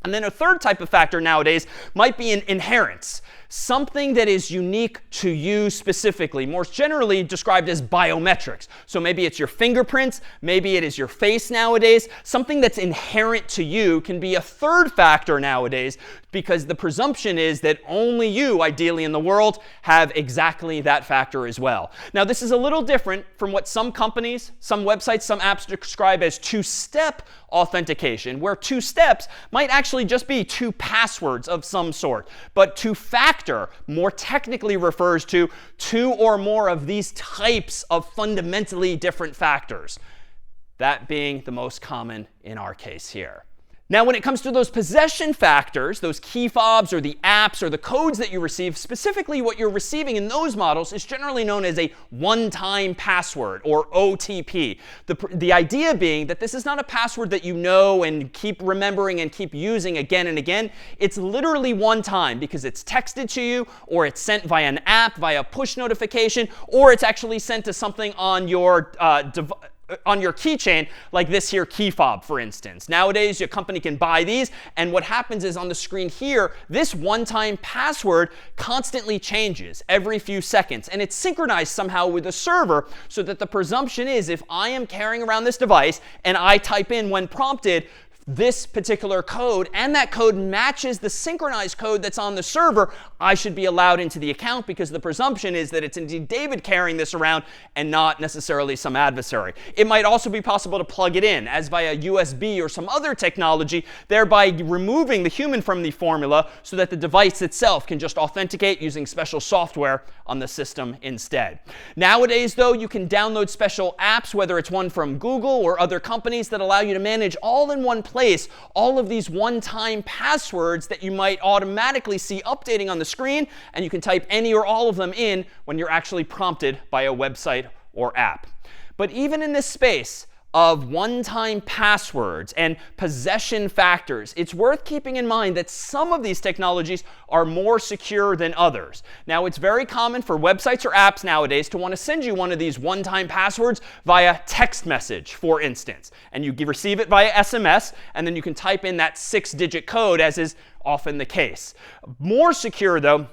And then a third type of factor nowadays might be an inherence, something that is unique to you specifically, more generally described as biometrics. So maybe it's your fingerprints, maybe it is your face nowadays. Something that's inherent to you can be a third factor nowadays, because the presumption is that only you, ideally in the world, have exactly that factor as well. Now this is a little different from what some companies, some websites, some apps describe as two-step authentication, where two steps might actually just be two passwords of some sort. But two-factor more technically refers to two or more of these types of fundamentally different factors, that being the most common in our case here. Now, when it comes to those possession factors, those key fobs or the apps or the codes that you receive, specifically what you're receiving in those models is generally known as a one-time password, or OTP. The idea being that this is not a password that you know and keep remembering and keep using again and again. It's literally one time, because it's texted to you, or it's sent via an app, via push notification, or it's actually sent to something on your keychain, like this here key fob, for instance. Nowadays, your company can buy these, and what happens is on the screen here, this one-time password constantly changes every few seconds, and it's synchronized somehow with the server, so that the presumption is if I am carrying around this device and I type in when prompted this particular code and that code matches the synchronized code that's on the server, I should be allowed into the account because the presumption is that it's indeed David carrying this around and not necessarily some adversary. It might also be possible to plug it in as via USB or some other technology, thereby removing the human from the formula so that the device itself can just authenticate using special software on the system instead. Nowadays, though, you can download special apps, whether it's one from Google or other companies, that allow you to manage all in one place all of these one-time passwords that you might automatically see updating on the screen, and you can type any or all of them in when you're actually prompted by a website or app. But even in this space of one-time passwords and possession factors, it's worth keeping in mind that some of these technologies are more secure than others. Now, it's very common for websites or apps nowadays to want to send you one of these one-time passwords via text message, for instance. And you receive it via SMS, and then you can type in that 6-digit code, as is often the case. More secure, though,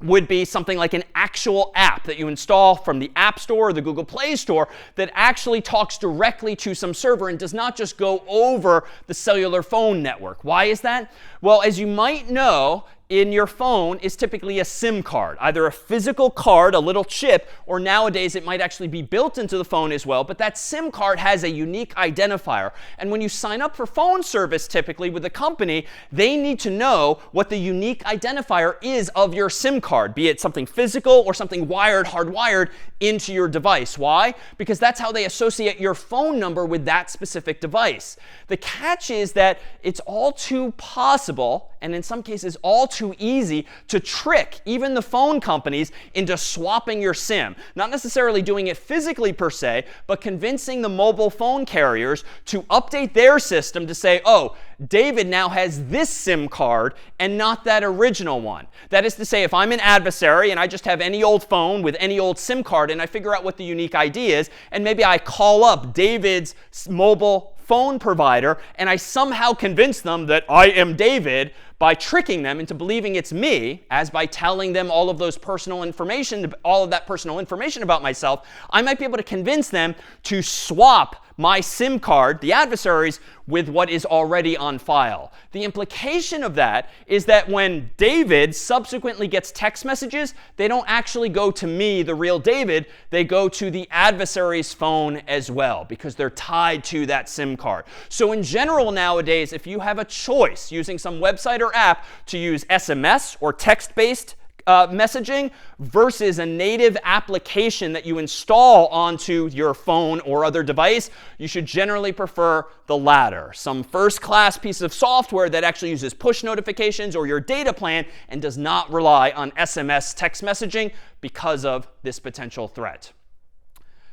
would be something like an actual app that you install from the App Store or the Google Play Store that actually talks directly to some server and does not just go over the cellular phone network. Why is that? Well, as you might know, in your phone is typically a SIM card, either a physical card, a little chip, or nowadays it might actually be built into the phone as well. But that SIM card has a unique identifier. And when you sign up for phone service, typically with a company, they need to know what the unique identifier is of your SIM card, be it something physical or something wired, hardwired into your device. Why? Because that's how they associate your phone number with that specific device. The catch is that it's all too possible, and in some cases all too easy, to trick even the phone companies into swapping your SIM. Not necessarily doing it physically per se, but convincing the mobile phone carriers to update their system to say, oh, David now has this SIM card and not that original one. That is to say, if I'm an adversary and I just have any old phone with any old SIM card and I figure out what the unique ID is, and maybe I call up David's mobile phone provider and I somehow convince them that I am David by tricking them into believing it's me, as by telling them all of those personal information, all of that personal information about myself, I might be able to convince them to swap my SIM card, the adversaries, with what is already on file. The implication of that is that when David subsequently gets text messages, they don't actually go to me, the real David. They go to the adversary's phone as well, because they're tied to that SIM card. So in general nowadays, if you have a choice using some website or app to use SMS or text-based messaging versus a native application that you install onto your phone or other device, you should generally prefer the latter. Some first-class piece of software that actually uses push notifications or your data plan and does not rely on SMS text messaging because of this potential threat.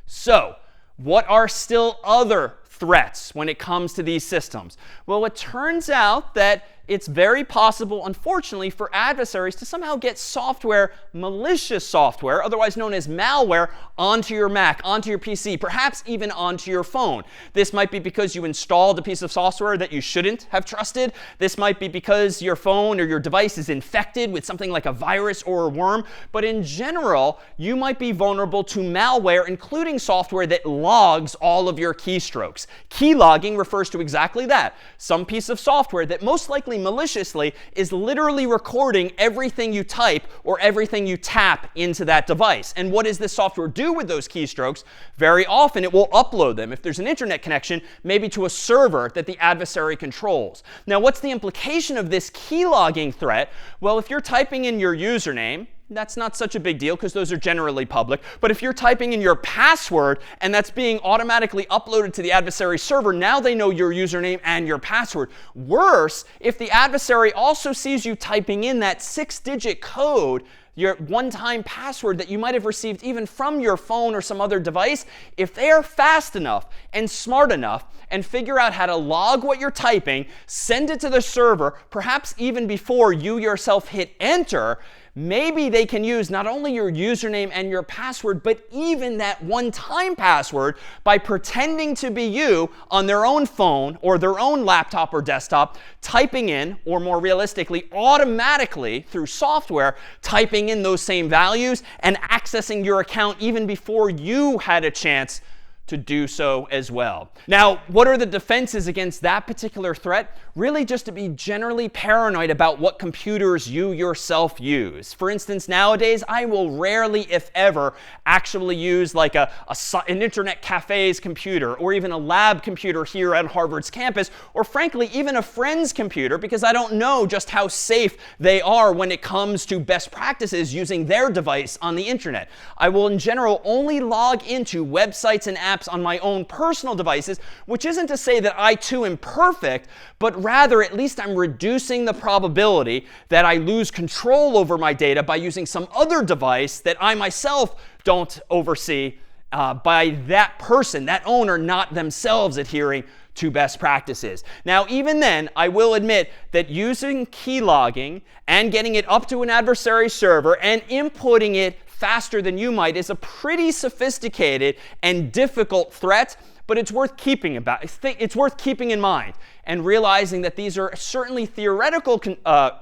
So, what are still other threats when it comes to these systems? Well, it turns out that it's very possible, unfortunately, for adversaries to somehow get software, malicious software, otherwise known as malware, onto your Mac, onto your PC, perhaps even onto your phone. This might be because you installed a piece of software that you shouldn't have trusted. This might be because your phone or your device is infected with something like a virus or a worm. But in general, you might be vulnerable to malware, including software that logs all of your keystrokes. Key logging refers to exactly that. Some piece of software that most likely maliciously is literally recording everything you type or everything you tap into that device. And what does this software do with those keystrokes? Very often it will upload them, if there's an internet connection, maybe to a server that the adversary controls. Now, what's the implication of this key logging threat? Well, if you're typing in your username, that's not such a big deal because those are generally public. But if you're typing in your password and that's being automatically uploaded to the adversary server, now they know your username and your password. Worse, if the adversary also sees you typing in that 6-digit code, your one-time password that you might have received even from your phone or some other device, if they are fast enough and smart enough and figure out how to log what you're typing, send it to the server, perhaps even before you yourself hit enter, maybe they can use not only your username and your password, but even that one-time password by pretending to be you on their own phone or their own laptop or desktop, typing in, or more realistically, automatically through software, typing in those same values and accessing your account even before you had a chance to do so as well. Now, what are the defenses against that particular threat? Really just to be generally paranoid about what computers you yourself use. For instance, nowadays, I will rarely, if ever, actually use like an internet cafe's computer or even a lab computer here on Harvard's campus, or frankly, even a friend's computer, because I don't know just how safe they are when it comes to best practices using their device on the internet. I will, in general, only log into websites and apps on my own personal devices, which isn't to say that I too am perfect, but rather at least I'm reducing the probability that I lose control over my data by using some other device that I myself don't oversee by that person, that owner, not themselves adhering to best practices. Now, even then, I will admit that using keylogging and getting it up to an adversary server and inputting it faster than you might is a pretty sophisticated and difficult threat, but it's worth keeping in mind and realizing that these are certainly theoretical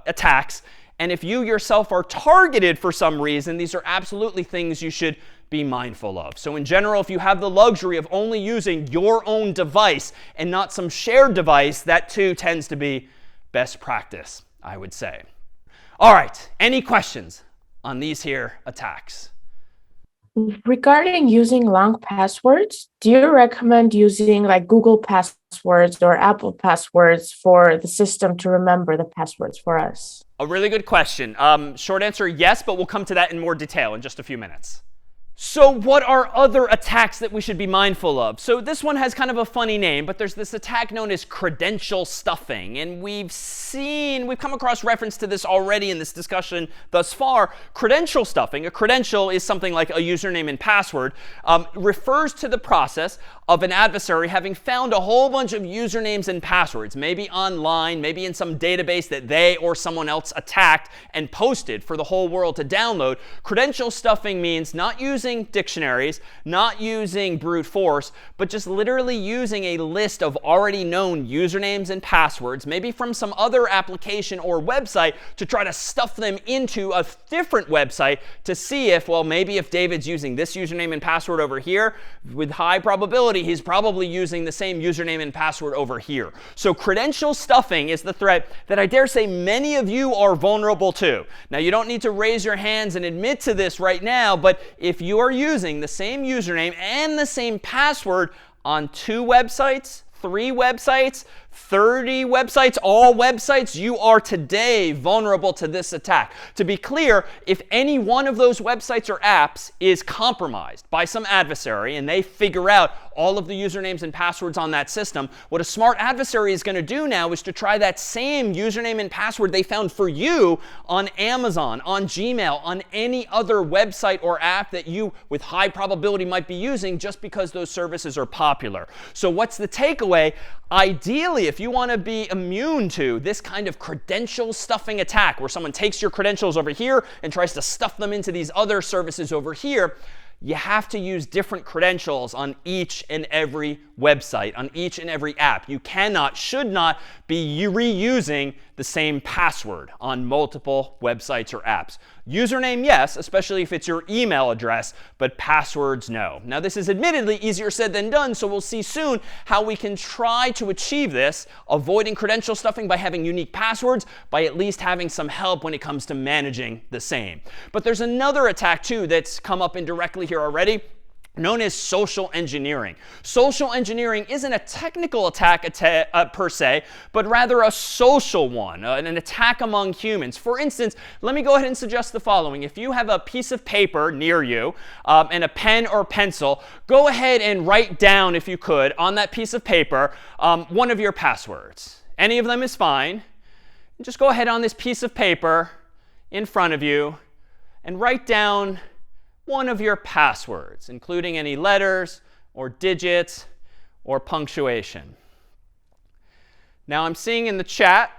attacks, and if you yourself are targeted for some reason, these are absolutely things you should be mindful of. So in general, if you have the luxury of only using your own device and not some shared device, that too tends to be best practice, I would say. All right, any questions on these here attacks? Regarding using long passwords, do you recommend using like Google passwords or Apple passwords for the system to remember the passwords for us? A really good question. Short answer, yes, but we'll come to that in more detail in just a few minutes. So what are other attacks that we should be mindful of? So this one has kind of a funny name, but there's this attack known as credential stuffing. And we've come across reference to this already in this discussion thus far. Credential stuffing, a credential is something like a username and password, refers to the process of an adversary having found a whole bunch of usernames and passwords, maybe online, maybe in some database that they or someone else attacked and posted for the whole world to download. Credential stuffing means not using dictionaries, not using brute force, but just literally using a list of already known usernames and passwords, maybe from some other application or website, to try to stuff them into a different website to see if, well, maybe if David's using this username and password over here, with high probability, he's probably using the same username and password over here. So credential stuffing is the threat that I dare say many of you are vulnerable to. Now, you don't need to raise your hands and admit to this right now, but if you are using the same username and the same password on 2 websites, 3 websites, 30 websites, all websites, you are today vulnerable to this attack. To be clear, if any one of those websites or apps is compromised by some adversary and they figure out all of the usernames and passwords on that system, what a smart adversary is going to do now is to try that same username and password they found for you on Amazon, on Gmail, on any other website or app that you, with high probability, might be using just because those services are popular. So what's the takeaway? Ideally, if you want to be immune to this kind of credential stuffing attack, where someone takes your credentials over here and tries to stuff them into these other services over here, you have to use different credentials on each and every website, on each and every app. You cannot, should not be reusing the same password on multiple websites or apps. Username, yes, especially if it's your email address, but passwords, no. Now, this is admittedly easier said than done, so we'll see soon how we can try to achieve this, avoiding credential stuffing by having unique passwords, by at least having some help when it comes to managing the same. But there's another attack, too, that's come up indirectly here already, known as social engineering. Social engineering isn't a technical attack per se, but rather a social one, an attack among humans. For instance, let me go ahead and suggest the following. If you have a piece of paper near you and a pen or pencil, go ahead and write down, if you could, on that piece of paper, one of your passwords. Any of them is fine. Just go ahead on this piece of paper in front of you and write down one of your passwords, including any letters or digits or punctuation. Now, I'm seeing in the chat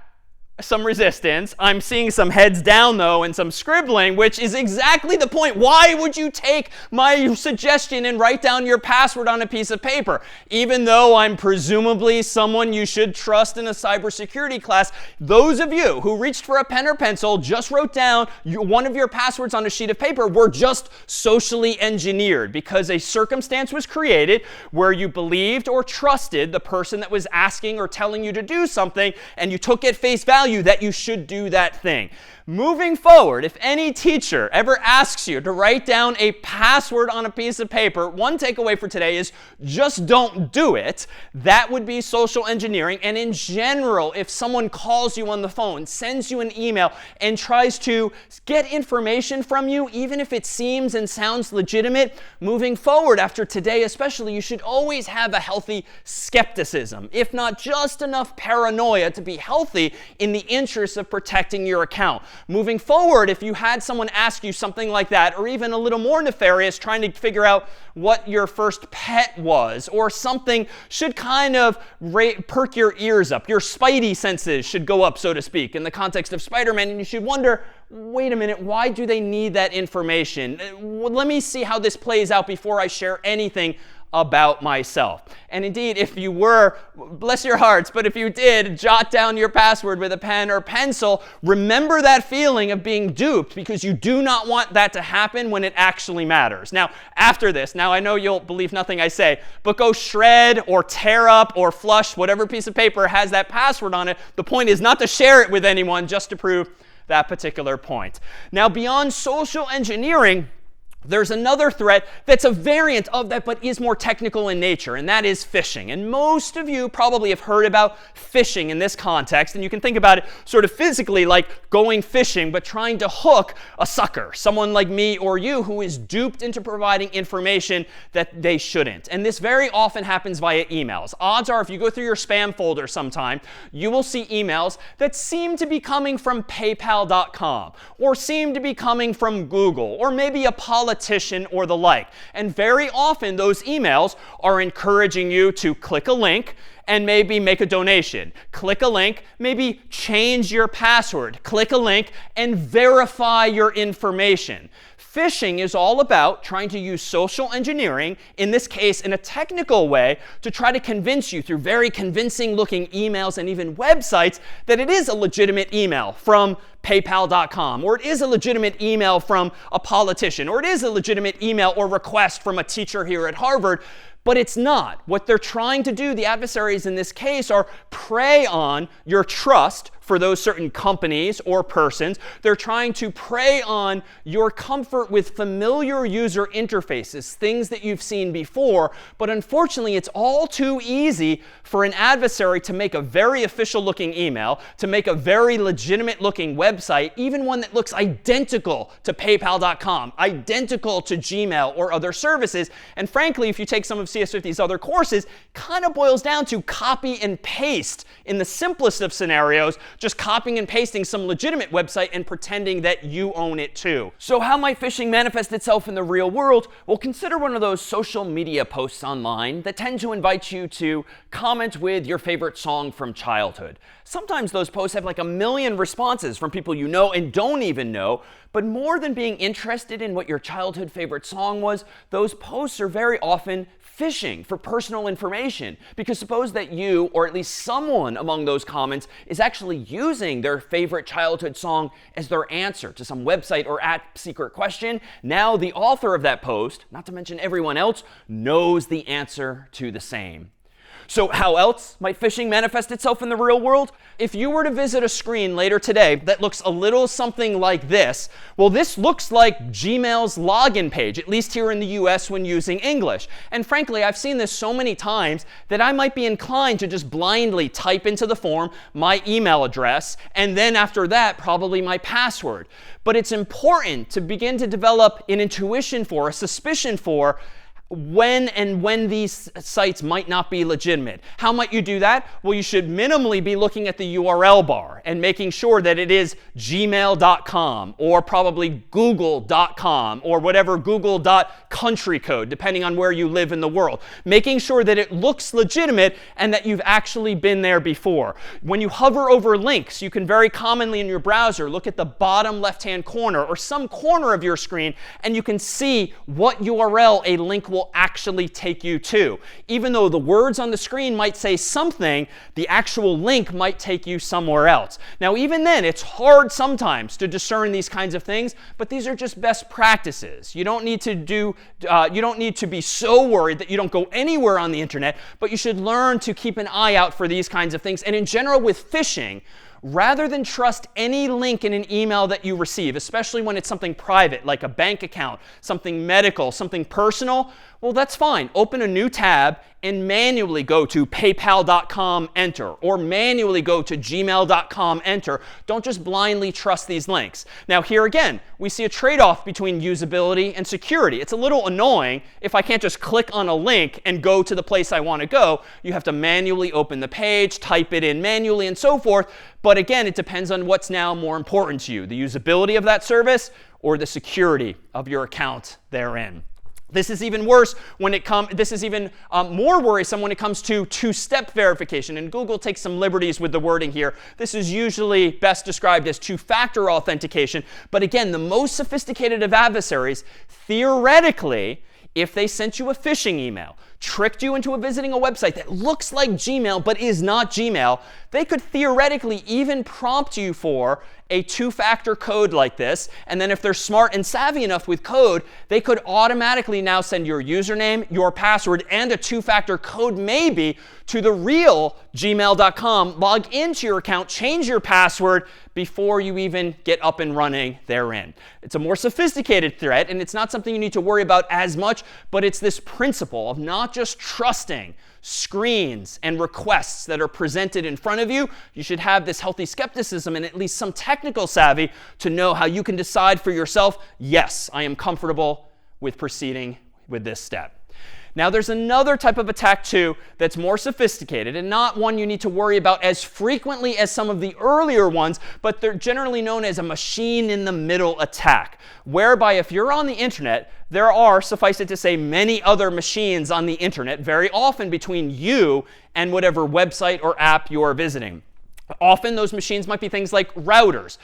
some resistance. I'm seeing some heads down, though, and some scribbling, which is exactly the point. Why would you take my suggestion and write down your password on a piece of paper? Even though I'm presumably someone you should trust in a cybersecurity class, those of you who reached for a pen or pencil, just wrote down one of your passwords on a sheet of paper, were just socially engineered because a circumstance was created where you believed or trusted the person that was asking or telling you to do something, and you took at face value that you should do that thing. Moving forward, if any teacher ever asks you to write down a password on a piece of paper, one takeaway for today is just don't do it. That would be social engineering. And in general, if someone calls you on the phone, sends you an email, and tries to get information from you, even if it seems and sounds legitimate, moving forward after today especially, you should always have a healthy skepticism, if not just enough paranoia to be healthy in the interest of protecting your account. Moving forward, if you had someone ask you something like that, or even a little more nefarious, trying to figure out what your first pet was, or something, should kind of perk your ears up. Your spidey senses should go up, so to speak, in the context of Spider-Man, and you should wonder, wait a minute, why do they need that information? Let me see how this plays out before I share anything about myself. And indeed, if you were, bless your hearts, but if you did jot down your password with a pen or pencil, remember that feeling of being duped, because you do not want that to happen when it actually matters. Now, after this, now I know you'll believe nothing I say, but go shred or tear up or flush whatever piece of paper has that password on it. The point is not to share it with anyone, just to prove that particular point. Now, beyond social engineering, there's another threat that's a variant of that, but is more technical in nature, and that is phishing. And most of you probably have heard about phishing in this context, and you can think about it sort of physically like going fishing, but trying to hook a sucker, someone like me or you, who is duped into providing information that they shouldn't. And this very often happens via emails. Odds are, if you go through your spam folder sometime, you will see emails that seem to be coming from PayPal.com, or seem to be coming from Google, or maybe a politician or the like. And very often those emails are encouraging you to click a link and maybe make a donation. Click a link, maybe change your password. Click a link and verify your information. Phishing is all about trying to use social engineering, in this case in a technical way, to try to convince you through very convincing looking emails and even websites that it is a legitimate email from PayPal.com, or it is a legitimate email from a politician, or it is a legitimate email or request from a teacher here at Harvard. But it's not. What they're trying to do, the adversaries in this case, are prey on your trust for those certain companies or persons. They're trying to prey on your comfort with familiar user interfaces, things that you've seen before. But unfortunately, it's all too easy for an adversary to make a very official looking email, to make a very legitimate looking website, even one that looks identical to PayPal.com, identical to Gmail or other services. And frankly, if you take some of CS50's other courses, kind of boils down to copy and paste in the simplest of scenarios, just copying and pasting some legitimate website and pretending that you own it too. So how might phishing manifest itself in the real world? Well, consider one of those social media posts online that tend to invite you to comment with your favorite song from childhood. Sometimes those posts have like 1 million responses from people you know and don't even know. But more than being interested in what your childhood favorite song was, those posts are very often phishing for personal information. Because suppose that you, or at least someone among those comments, is actually using their favorite childhood song as their answer to some website or app secret question. Now the author of that post, not to mention everyone else, knows the answer to the same. So how else might phishing manifest itself in the real world? If you were to visit a screen later today that looks a little something like this, well, this looks like Gmail's login page, at least here in the US when using English. And frankly, I've seen this so many times that I might be inclined to just blindly type into the form my email address, and then after that, probably my password. But it's important to begin to develop an intuition for, a suspicion for, when these sites might not be legitimate. How might you do that? Well, you should minimally be looking at the URL bar and making sure that it is gmail.com or probably google.com or whatever google.country code, depending on where you live in the world. Making sure that it looks legitimate and that you've actually been there before. When you hover over links, you can very commonly in your browser look at the bottom left-hand corner or some corner of your screen, and you can see what URL a link will actually take you to. Even though the words on the screen might say something, the actual link might take you somewhere else. Now, even then, it's hard sometimes to discern these kinds of things, but these are just best practices. You don't need to be so worried that you don't go anywhere on the internet, but you should learn to keep an eye out for these kinds of things. And in general, with phishing, rather than trust any link in an email that you receive, especially when it's something private, like a bank account, something medical, something personal, well, that's fine. Open a new tab and manually go to paypal.com, enter, or manually go to gmail.com, enter. Don't just blindly trust these links. Now, here again, we see a trade-off between usability and security. It's a little annoying if I can't just click on a link and go to the place I want to go. You have to manually open the page, type it in manually, and so forth. But again, it depends on what's now more important to you, the usability of that service or the security of your account therein. This is even worse when this is even more worrisome when it comes to two-step verification. And Google takes some liberties with the wording here. This is usually best described as two-factor authentication. But again, the most sophisticated of adversaries, theoretically, if they sent you a phishing email, tricked you into visiting a website that looks like Gmail but is not Gmail, they could theoretically even prompt you for a two-factor code like this. And then if they're smart and savvy enough with code, they could automatically now send your username, your password, and a two-factor code maybe to the real gmail.com, log into your account, change your password before you even get up and running therein. It's a more sophisticated threat, and it's not something you need to worry about as much, but it's this principle of not just trusting screens and requests that are presented in front of you. You should have this healthy skepticism and at least some technical savvy to know how you can decide for yourself, yes, I am comfortable with proceeding with this step. Now, there's another type of attack, too, that's more sophisticated and not one you need to worry about as frequently as some of the earlier ones, but they're generally known as a machine-in-the-middle attack, whereby if you're on the internet, there are, suffice it to say, many other machines on the internet, very often between you and whatever website or app you're visiting. Often those machines might be things like routers,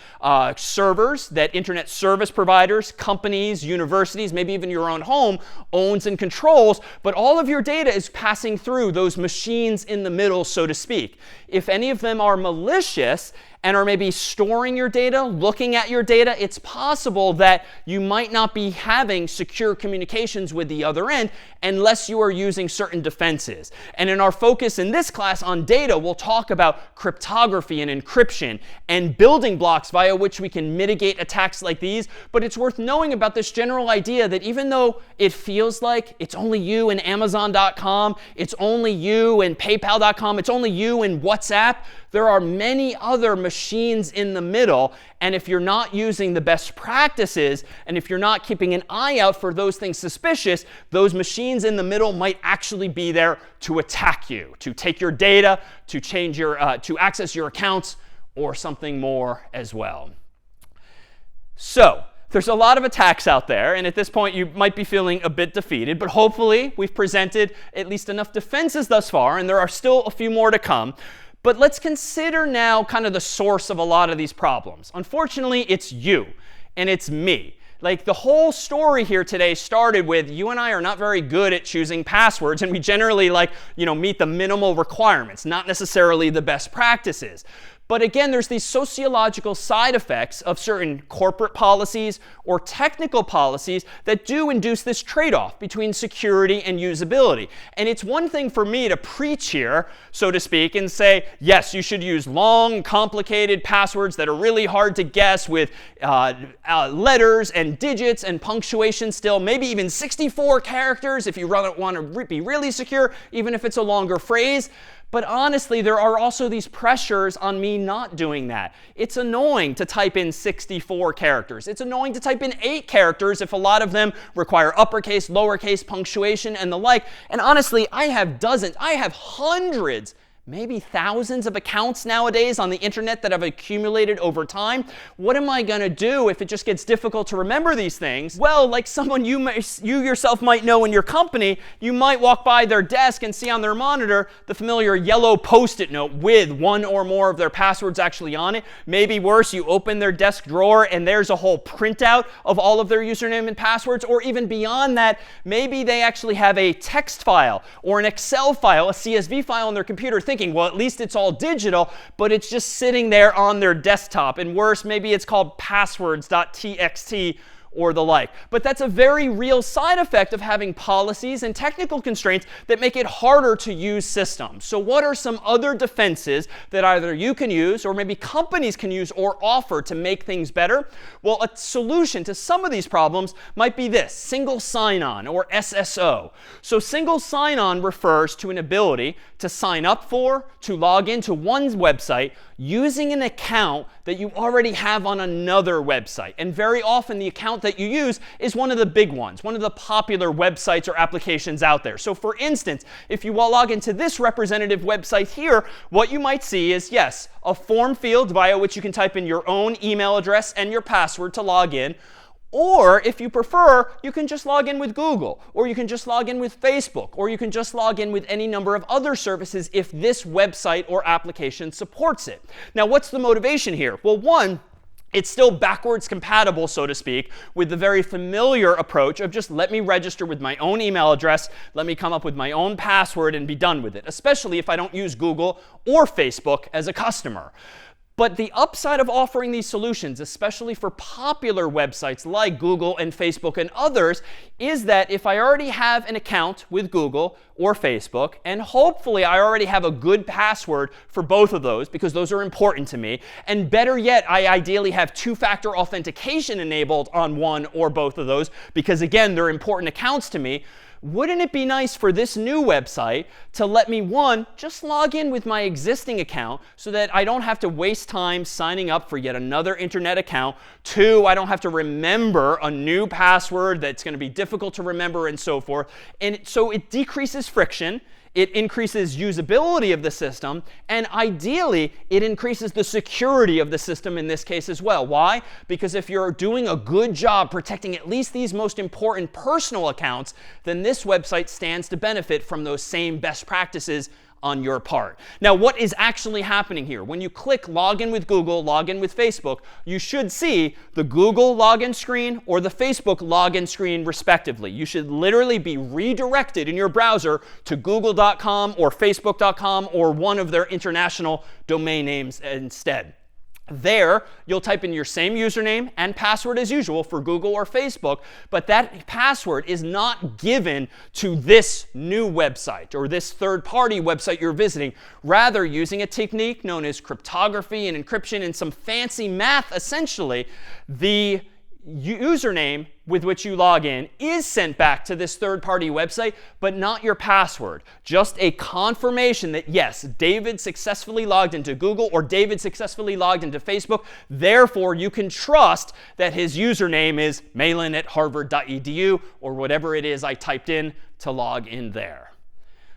servers that internet service providers, companies, universities, maybe even your own home owns and controls, but all of your data is passing through those machines in the middle, so to speak. If any of them are malicious and are maybe storing your data, looking at your data, it's possible that you might not be having secure communications with the other end unless you are using certain defenses. And in our focus in this class on data, we'll talk about cryptography and encryption and building blocks via which we can mitigate attacks like these. But it's worth knowing about this general idea that even though it feels like it's only you and Amazon.com, it's only you and PayPal.com, it's only you and WhatsApp, there are many other machines in the middle. And if you're not using the best practices, and if you're not keeping an eye out for those things suspicious, those machines in the middle might actually be there to attack you, to take your data, to change your, to access your accounts, or something more as well. So there's a lot of attacks out there, and at this point you might be feeling a bit defeated, but hopefully we've presented at least enough defenses thus far, and there are still a few more to come. But let's consider now kind of the source of a lot of these problems. Unfortunately, it's you and it's me. Like the whole story here today started with you and I are not very good at choosing passwords, and we generally meet the minimal requirements, not necessarily the best practices. But again, there's these sociological side effects of certain corporate policies or technical policies that do induce this trade-off between security and usability. And it's one thing for me to preach here, so to speak, and say, yes, you should use long, complicated passwords that are really hard to guess with letters and digits and punctuation still, maybe even 64 characters if you want to be really secure, even if it's a longer phrase. But honestly, there are also these pressures on me not doing that. It's annoying to type in 64 characters. It's annoying to type in 8 characters if a lot of them require uppercase, lowercase, punctuation, and the like. And honestly, I have dozens, I have hundreds, maybe thousands of accounts nowadays on the internet that have accumulated over time. What am I going to do if it just gets difficult to remember these things? Well, like someone you yourself might know in your company, you might walk by their desk and see on their monitor the familiar yellow Post-it note with one or more of their passwords actually on it. Maybe worse, you open their desk drawer and there's a whole printout of all of their username and passwords. Or even beyond that, maybe they actually have a text file or an Excel file, a CSV file on their computer, thinking, well, at least it's all digital, but it's just sitting there on their desktop. And worse, maybe it's called passwords.txt or the like. But that's a very real side effect of having policies and technical constraints that make it harder to use systems. So what are some other defenses that either you can use or maybe companies can use or offer to make things better? Well, a solution to some of these problems might be this: single sign-on, or SSO. So single sign-on refers to an ability to sign up for, to log into one's website using an account that you already have on another website. And very often the account that you use is one of the big ones, one of the popular websites or applications out there. So for instance, if you log into this representative website here, what you might see is, yes, a form field via which you can type in your own email address and your password to log in. Or if you prefer, you can just log in with Google, or you can just log in with Facebook, or you can just log in with any number of other services if this website or application supports it. Now, what's the motivation here? Well, one, it's still backwards compatible, so to speak, with the very familiar approach of just let me register with my own email address, let me come up with my own password and be done with it, especially if I don't use Google or Facebook as a customer. But the upside of offering these solutions, especially for popular websites like Google and Facebook and others, is that if I already have an account with Google or Facebook, and hopefully I already have a good password for both of those, because those are important to me, and better yet, I ideally have two-factor authentication enabled on one or both of those, because again, they're important accounts to me, wouldn't it be nice for this new website to let me, one, just log in with my existing account so that I don't have to waste time signing up for yet another internet account. Two, I don't have to remember a new password that's going to be difficult to remember and so forth. And so it decreases friction. It increases usability of the system, and ideally, it increases the security of the system in this case as well. Why? Because if you're doing a good job protecting at least these most important personal accounts, then this website stands to benefit from those same best practices on your part. Now, what is actually happening here? When you click login with Google, login with Facebook, you should see the Google login screen or the Facebook login screen respectively. You should literally be redirected in your browser to google.com or facebook.com or one of their international domain names instead. There, you'll type in your same username and password as usual for Google or Facebook, but that password is not given to this new website or this third-party website you're visiting. Rather, using a technique known as cryptography and encryption and some fancy math, essentially, the username with which you log in is sent back to this third-party website, but not your password. Just a confirmation that, yes, David successfully logged into Google or David successfully logged into Facebook. Therefore, you can trust that his username is malin@harvard.edu or whatever it is I typed in to log in there.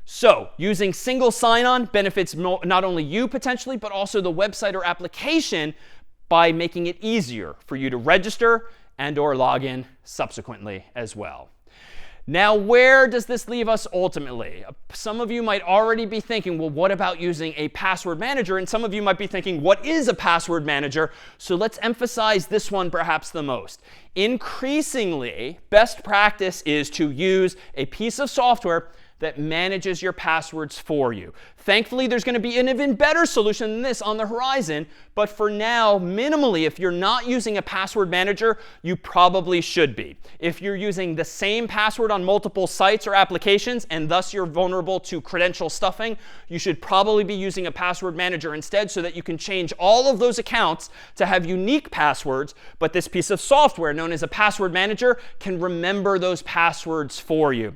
So using single sign-on benefits not only you potentially, but also the website or application by making it easier for you to register and or log in subsequently as well. Now, where does this leave us ultimately? Some of you might already be thinking, well, what about using a password manager? And some of you might be thinking, what is a password manager? So let's emphasize this one perhaps the most. Increasingly, best practice is to use a piece of software that manages your passwords for you. Thankfully, there's going to be an even better solution than this on the horizon. But for now, minimally, if you're not using a password manager, you probably should be. If you're using the same password on multiple sites or applications, and thus you're vulnerable to credential stuffing, you should probably be using a password manager instead so that you can change all of those accounts to have unique passwords. But this piece of software known as a password manager can remember those passwords for you.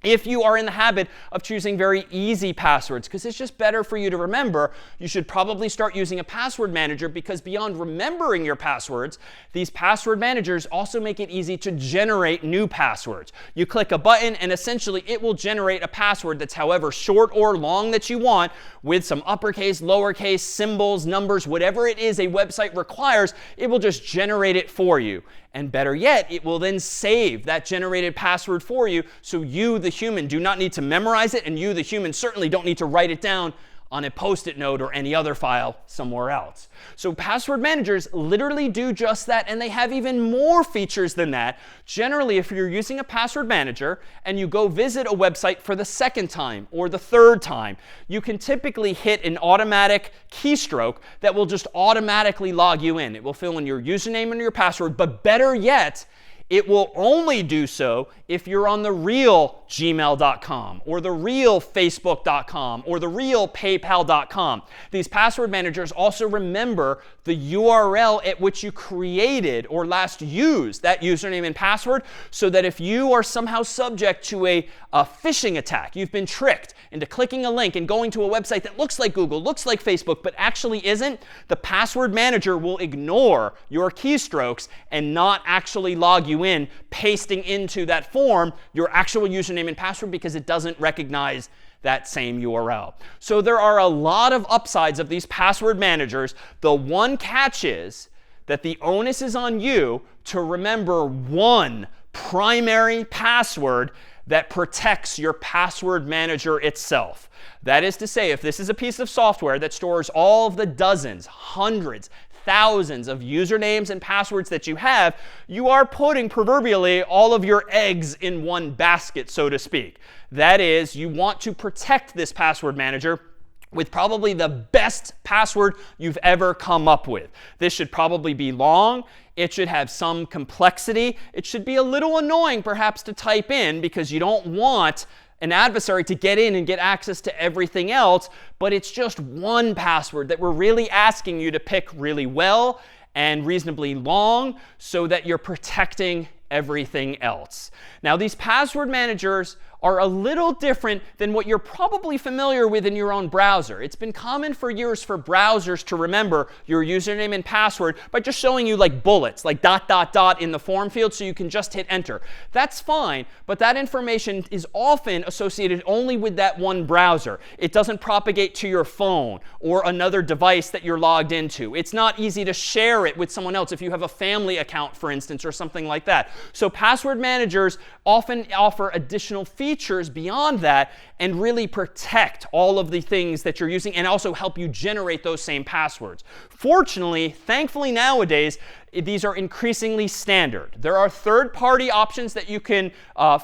If you are in the habit of choosing very easy passwords, because it's just better for you to remember, you should probably start using a password manager, because beyond remembering your passwords, these password managers also make it easy to generate new passwords. You click a button and essentially it will generate a password that's however short or long that you want, with some uppercase, lowercase, symbols, numbers, whatever it is a website requires, it will just generate it for you. And better yet, it will then save that generated password for you, so you, the human, do not need to memorize it, and you, the human, certainly don't need to write it down on a Post-it note or any other file somewhere else. So password managers literally do just that, and they have even more features than that. Generally, if you're using a password manager and you go visit a website for the second time or the third time, you can typically hit an automatic keystroke that will just automatically log you in. It will fill in your username and your password, but better yet, it will only do so if you're on the real gmail.com or the real facebook.com or the real paypal.com. These password managers also remember the URL at which you created or last used that username and password, so that if you are somehow subject to a phishing attack, you've been tricked into clicking a link and going to a website that looks like Google, looks like Facebook, but actually isn't, the password manager will ignore your keystrokes and not actually log you in, pasting into that form your actual username and password, because it doesn't recognize that same URL. So there are a lot of upsides of these password managers. The one catch is that the onus is on you to remember one primary password that protects your password manager itself. That is to say, if this is a piece of software that stores all of the dozens, hundreds, thousands of usernames and passwords that you have, you are putting proverbially all of your eggs in one basket, so to speak. That is, you want to protect this password manager with probably the best password you've ever come up with. This should probably be long. It should have some complexity. It should be a little annoying perhaps to type in, because you don't want an adversary to get in and get access to everything else, but it's just one password that we're really asking you to pick really well and reasonably long, so that you're protecting everything else. Now, these password managers are a little different than what you're probably familiar with in your own browser. It's been common for years for browsers to remember your username and password by just showing you like bullets, like ... in the form field, so you can just hit enter. That's fine, but that information is often associated only with that one browser. It doesn't propagate to your phone or another device that you're logged into. It's not easy to share it with someone else if you have a family account, for instance, or something like that. So password managers often offer additional features beyond that and really protect all of the things that you're using, and also help you generate those same passwords. Fortunately, thankfully nowadays, these are increasingly standard. There are third-party options that you can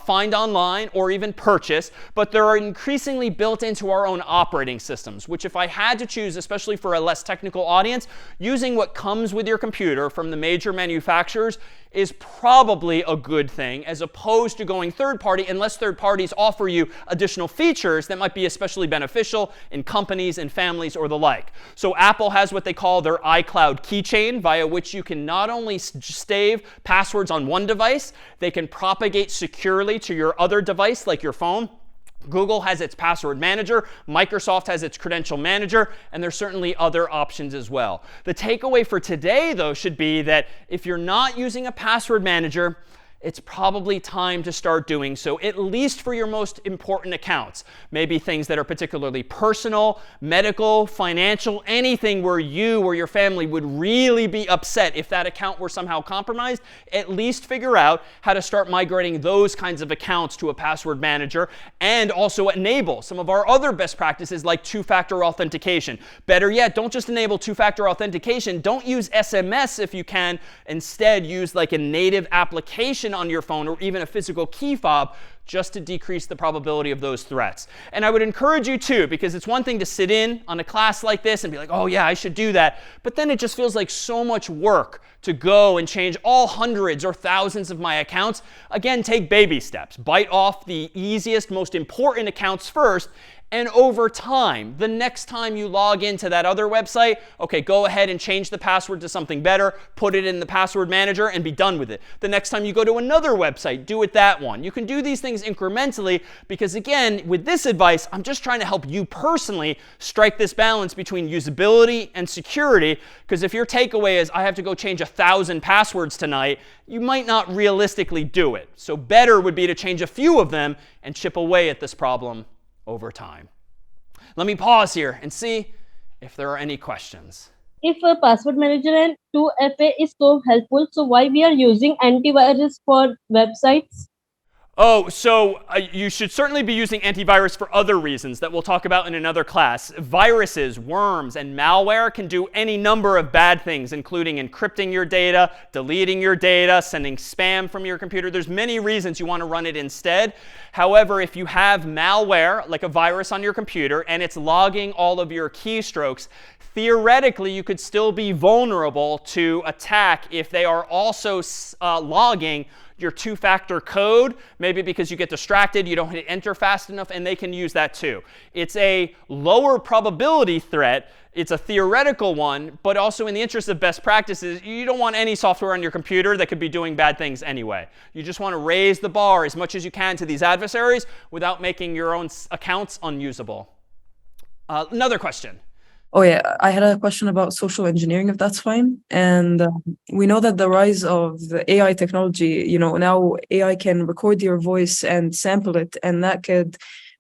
find online or even purchase, but there are increasingly built into our own operating systems, which if I had to choose, especially for a less technical audience, using what comes with your computer from the major manufacturers is probably a good thing, as opposed to going third-party, unless third parties offer you additional features that might be especially beneficial in companies and families or the like. So Apple has what they call their iCloud keychain, via which you can not only save passwords on one device, they can propagate securely to your other device, like your phone. Google has its password manager, Microsoft has its credential manager, and there's certainly other options as well. The takeaway for today, though, should be that if you're not using a password manager, it's probably time to start doing so, at least for your most important accounts. Maybe things that are particularly personal, medical, financial, anything where you or your family would really be upset if that account were somehow compromised. At least figure out how to start migrating those kinds of accounts to a password manager, and also enable some of our other best practices like two-factor authentication. Better yet, don't just enable two-factor authentication. Don't use SMS if you can. Instead, use like a native application on your phone, or even a physical key fob, just to decrease the probability of those threats. And I would encourage you too, because it's one thing to sit in on a class like this and be like, oh yeah, I should do that. But then it just feels like so much work to go and change all hundreds or thousands of my accounts. Again, take baby steps. Bite off the easiest, most important accounts first, And over time, the next time you log into that other website, okay, go ahead and change the password to something better, put it in the password manager, and be done with it. The next time you go to another website, do it that one. You can do these things incrementally because, again, with this advice, I'm just trying to help you personally strike this balance between usability and security. Because if your takeaway is, I have to go change 1,000 passwords tonight, you might not realistically do it. So better would be to change a few of them and chip away at this problem over time. Let me pause here and see if there are any questions. If a password manager and 2FA is so helpful, so why we are using antivirus for websites? Oh, so you should certainly be using antivirus for other reasons that we'll talk about in another class. Viruses, worms, and malware can do any number of bad things, including encrypting your data, deleting your data, sending spam from your computer. There's many reasons you want to run it instead. However, if you have malware, like a virus on your computer, and it's logging all of your keystrokes, theoretically, you could still be vulnerable to attack if they are also logging your two-factor code, maybe because you get distracted, you don't hit enter fast enough, and they can use that too. It's a lower probability threat. It's a theoretical one, but also in the interest of best practices, you don't want any software on your computer that could be doing bad things anyway. You just want to raise the bar as much as you can to these adversaries without making your own accounts unusable. Another question. Oh, yeah. I had a question about social engineering, if that's fine. And we know that the rise of the AI technology, now AI can record your voice and sample it. And that could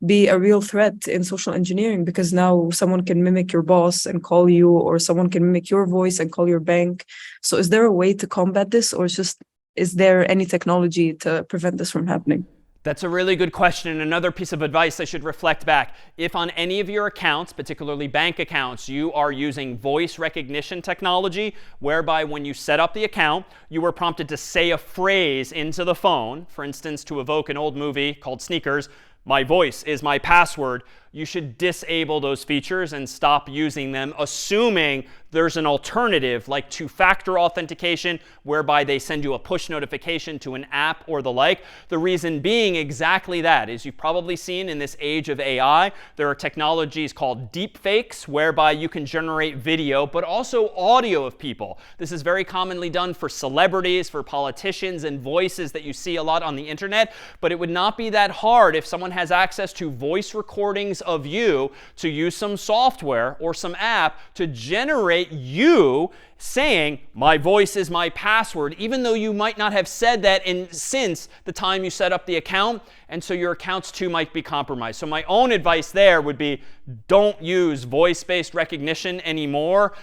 be a real threat in social engineering because now someone can mimic your boss and call you, or someone can mimic your voice and call your bank. So is there a way to combat this, or is there any technology to prevent this from happening? That's a really good question. And another piece of advice I should reflect back. If on any of your accounts, particularly bank accounts, you are using voice recognition technology, whereby when you set up the account, you were prompted to say a phrase into the phone, for instance, to evoke an old movie called Sneakers, "My voice is my password," you should disable those features and stop using them, assuming there's an alternative like two-factor authentication, whereby they send you a push notification to an app or the like. The reason being exactly that is you've probably seen in this age of AI, there are technologies called deepfakes, whereby you can generate video, but also audio of people. This is very commonly done for celebrities, for politicians, and voices that you see a lot on the internet. But it would not be that hard if someone has access to voice recordings of you to use some software or some app to generate you saying, "My voice is my password," even though you might not have said that since the time you set up the account. And so your accounts too might be compromised. So my own advice there would be, don't use voice-based recognition anymore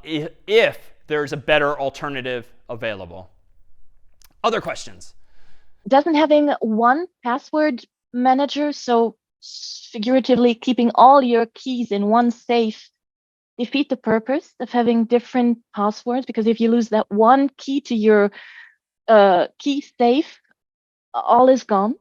if there's a better alternative available. Other questions? Doesn't having one password manager, so figuratively keeping all your keys in one safe, defeat the purpose of having different passwords? Because if you lose that one key to your key safe, all is gone.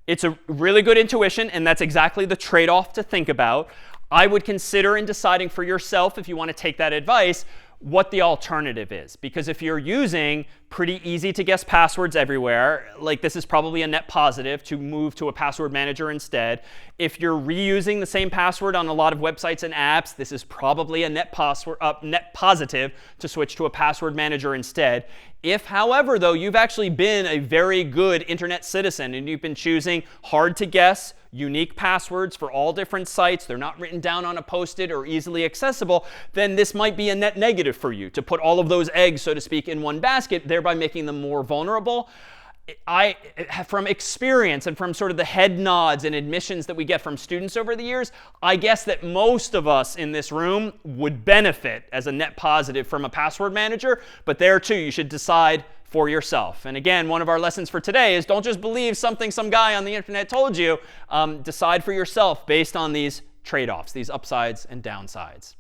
It's a really good intuition, and that's exactly the trade-off to think about. I would consider in deciding for yourself, if you want to take that advice, what the alternative is. Because if you're using pretty easy to guess passwords everywhere, like this is probably a net positive to move to a password manager instead. If you're reusing the same password on a lot of websites and apps, this is probably a net positive to switch to a password manager instead. If, however, though, you've actually been a very good internet citizen and you've been choosing hard to guess, unique passwords for all different sites, they're not written down on a Post-it or easily accessible, then this might be a net negative for you to put all of those eggs, so to speak, in one basket, thereby making them more vulnerable. From experience and from sort of the head nods and admissions that we get from students over the years, I guess that most of us in this room would benefit as a net positive from a password manager. But there, too, you should decide for yourself. And again, one of our lessons for today is don't just believe something some guy on the internet told you. Decide for yourself based on these trade-offs, these upsides and downsides.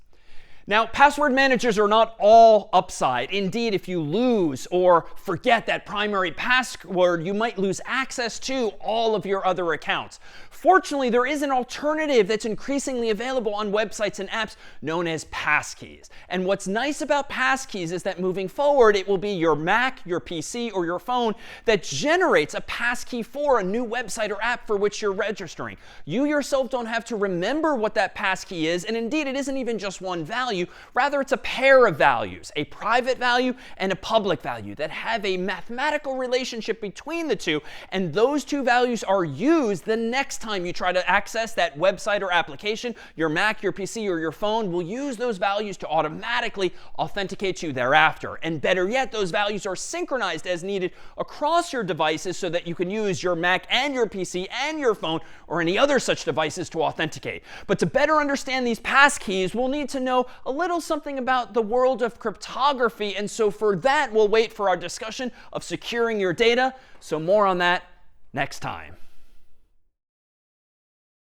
Now, password managers are not all upside. Indeed, if you lose or forget that primary password, you might lose access to all of your other accounts. Fortunately, there is an alternative that's increasingly available on websites and apps known as passkeys. And what's nice about passkeys is that moving forward, it will be your Mac, your PC, or your phone that generates a passkey for a new website or app for which you're registering. You yourself don't have to remember what that passkey is, and indeed, it isn't even just one value. Rather, it's a pair of values, a private value and a public value that have a mathematical relationship between the two, and those two values are used the next time you try to access that website or application. Your Mac, your PC, or your phone will use those values to automatically authenticate you thereafter. And better yet, those values are synchronized as needed across your devices so that you can use your Mac and your PC and your phone or any other such devices to authenticate. But to better understand these passkeys, we'll need to know a little something about the world of cryptography. And so for that, we'll wait for our discussion of securing your data. So more on that next time.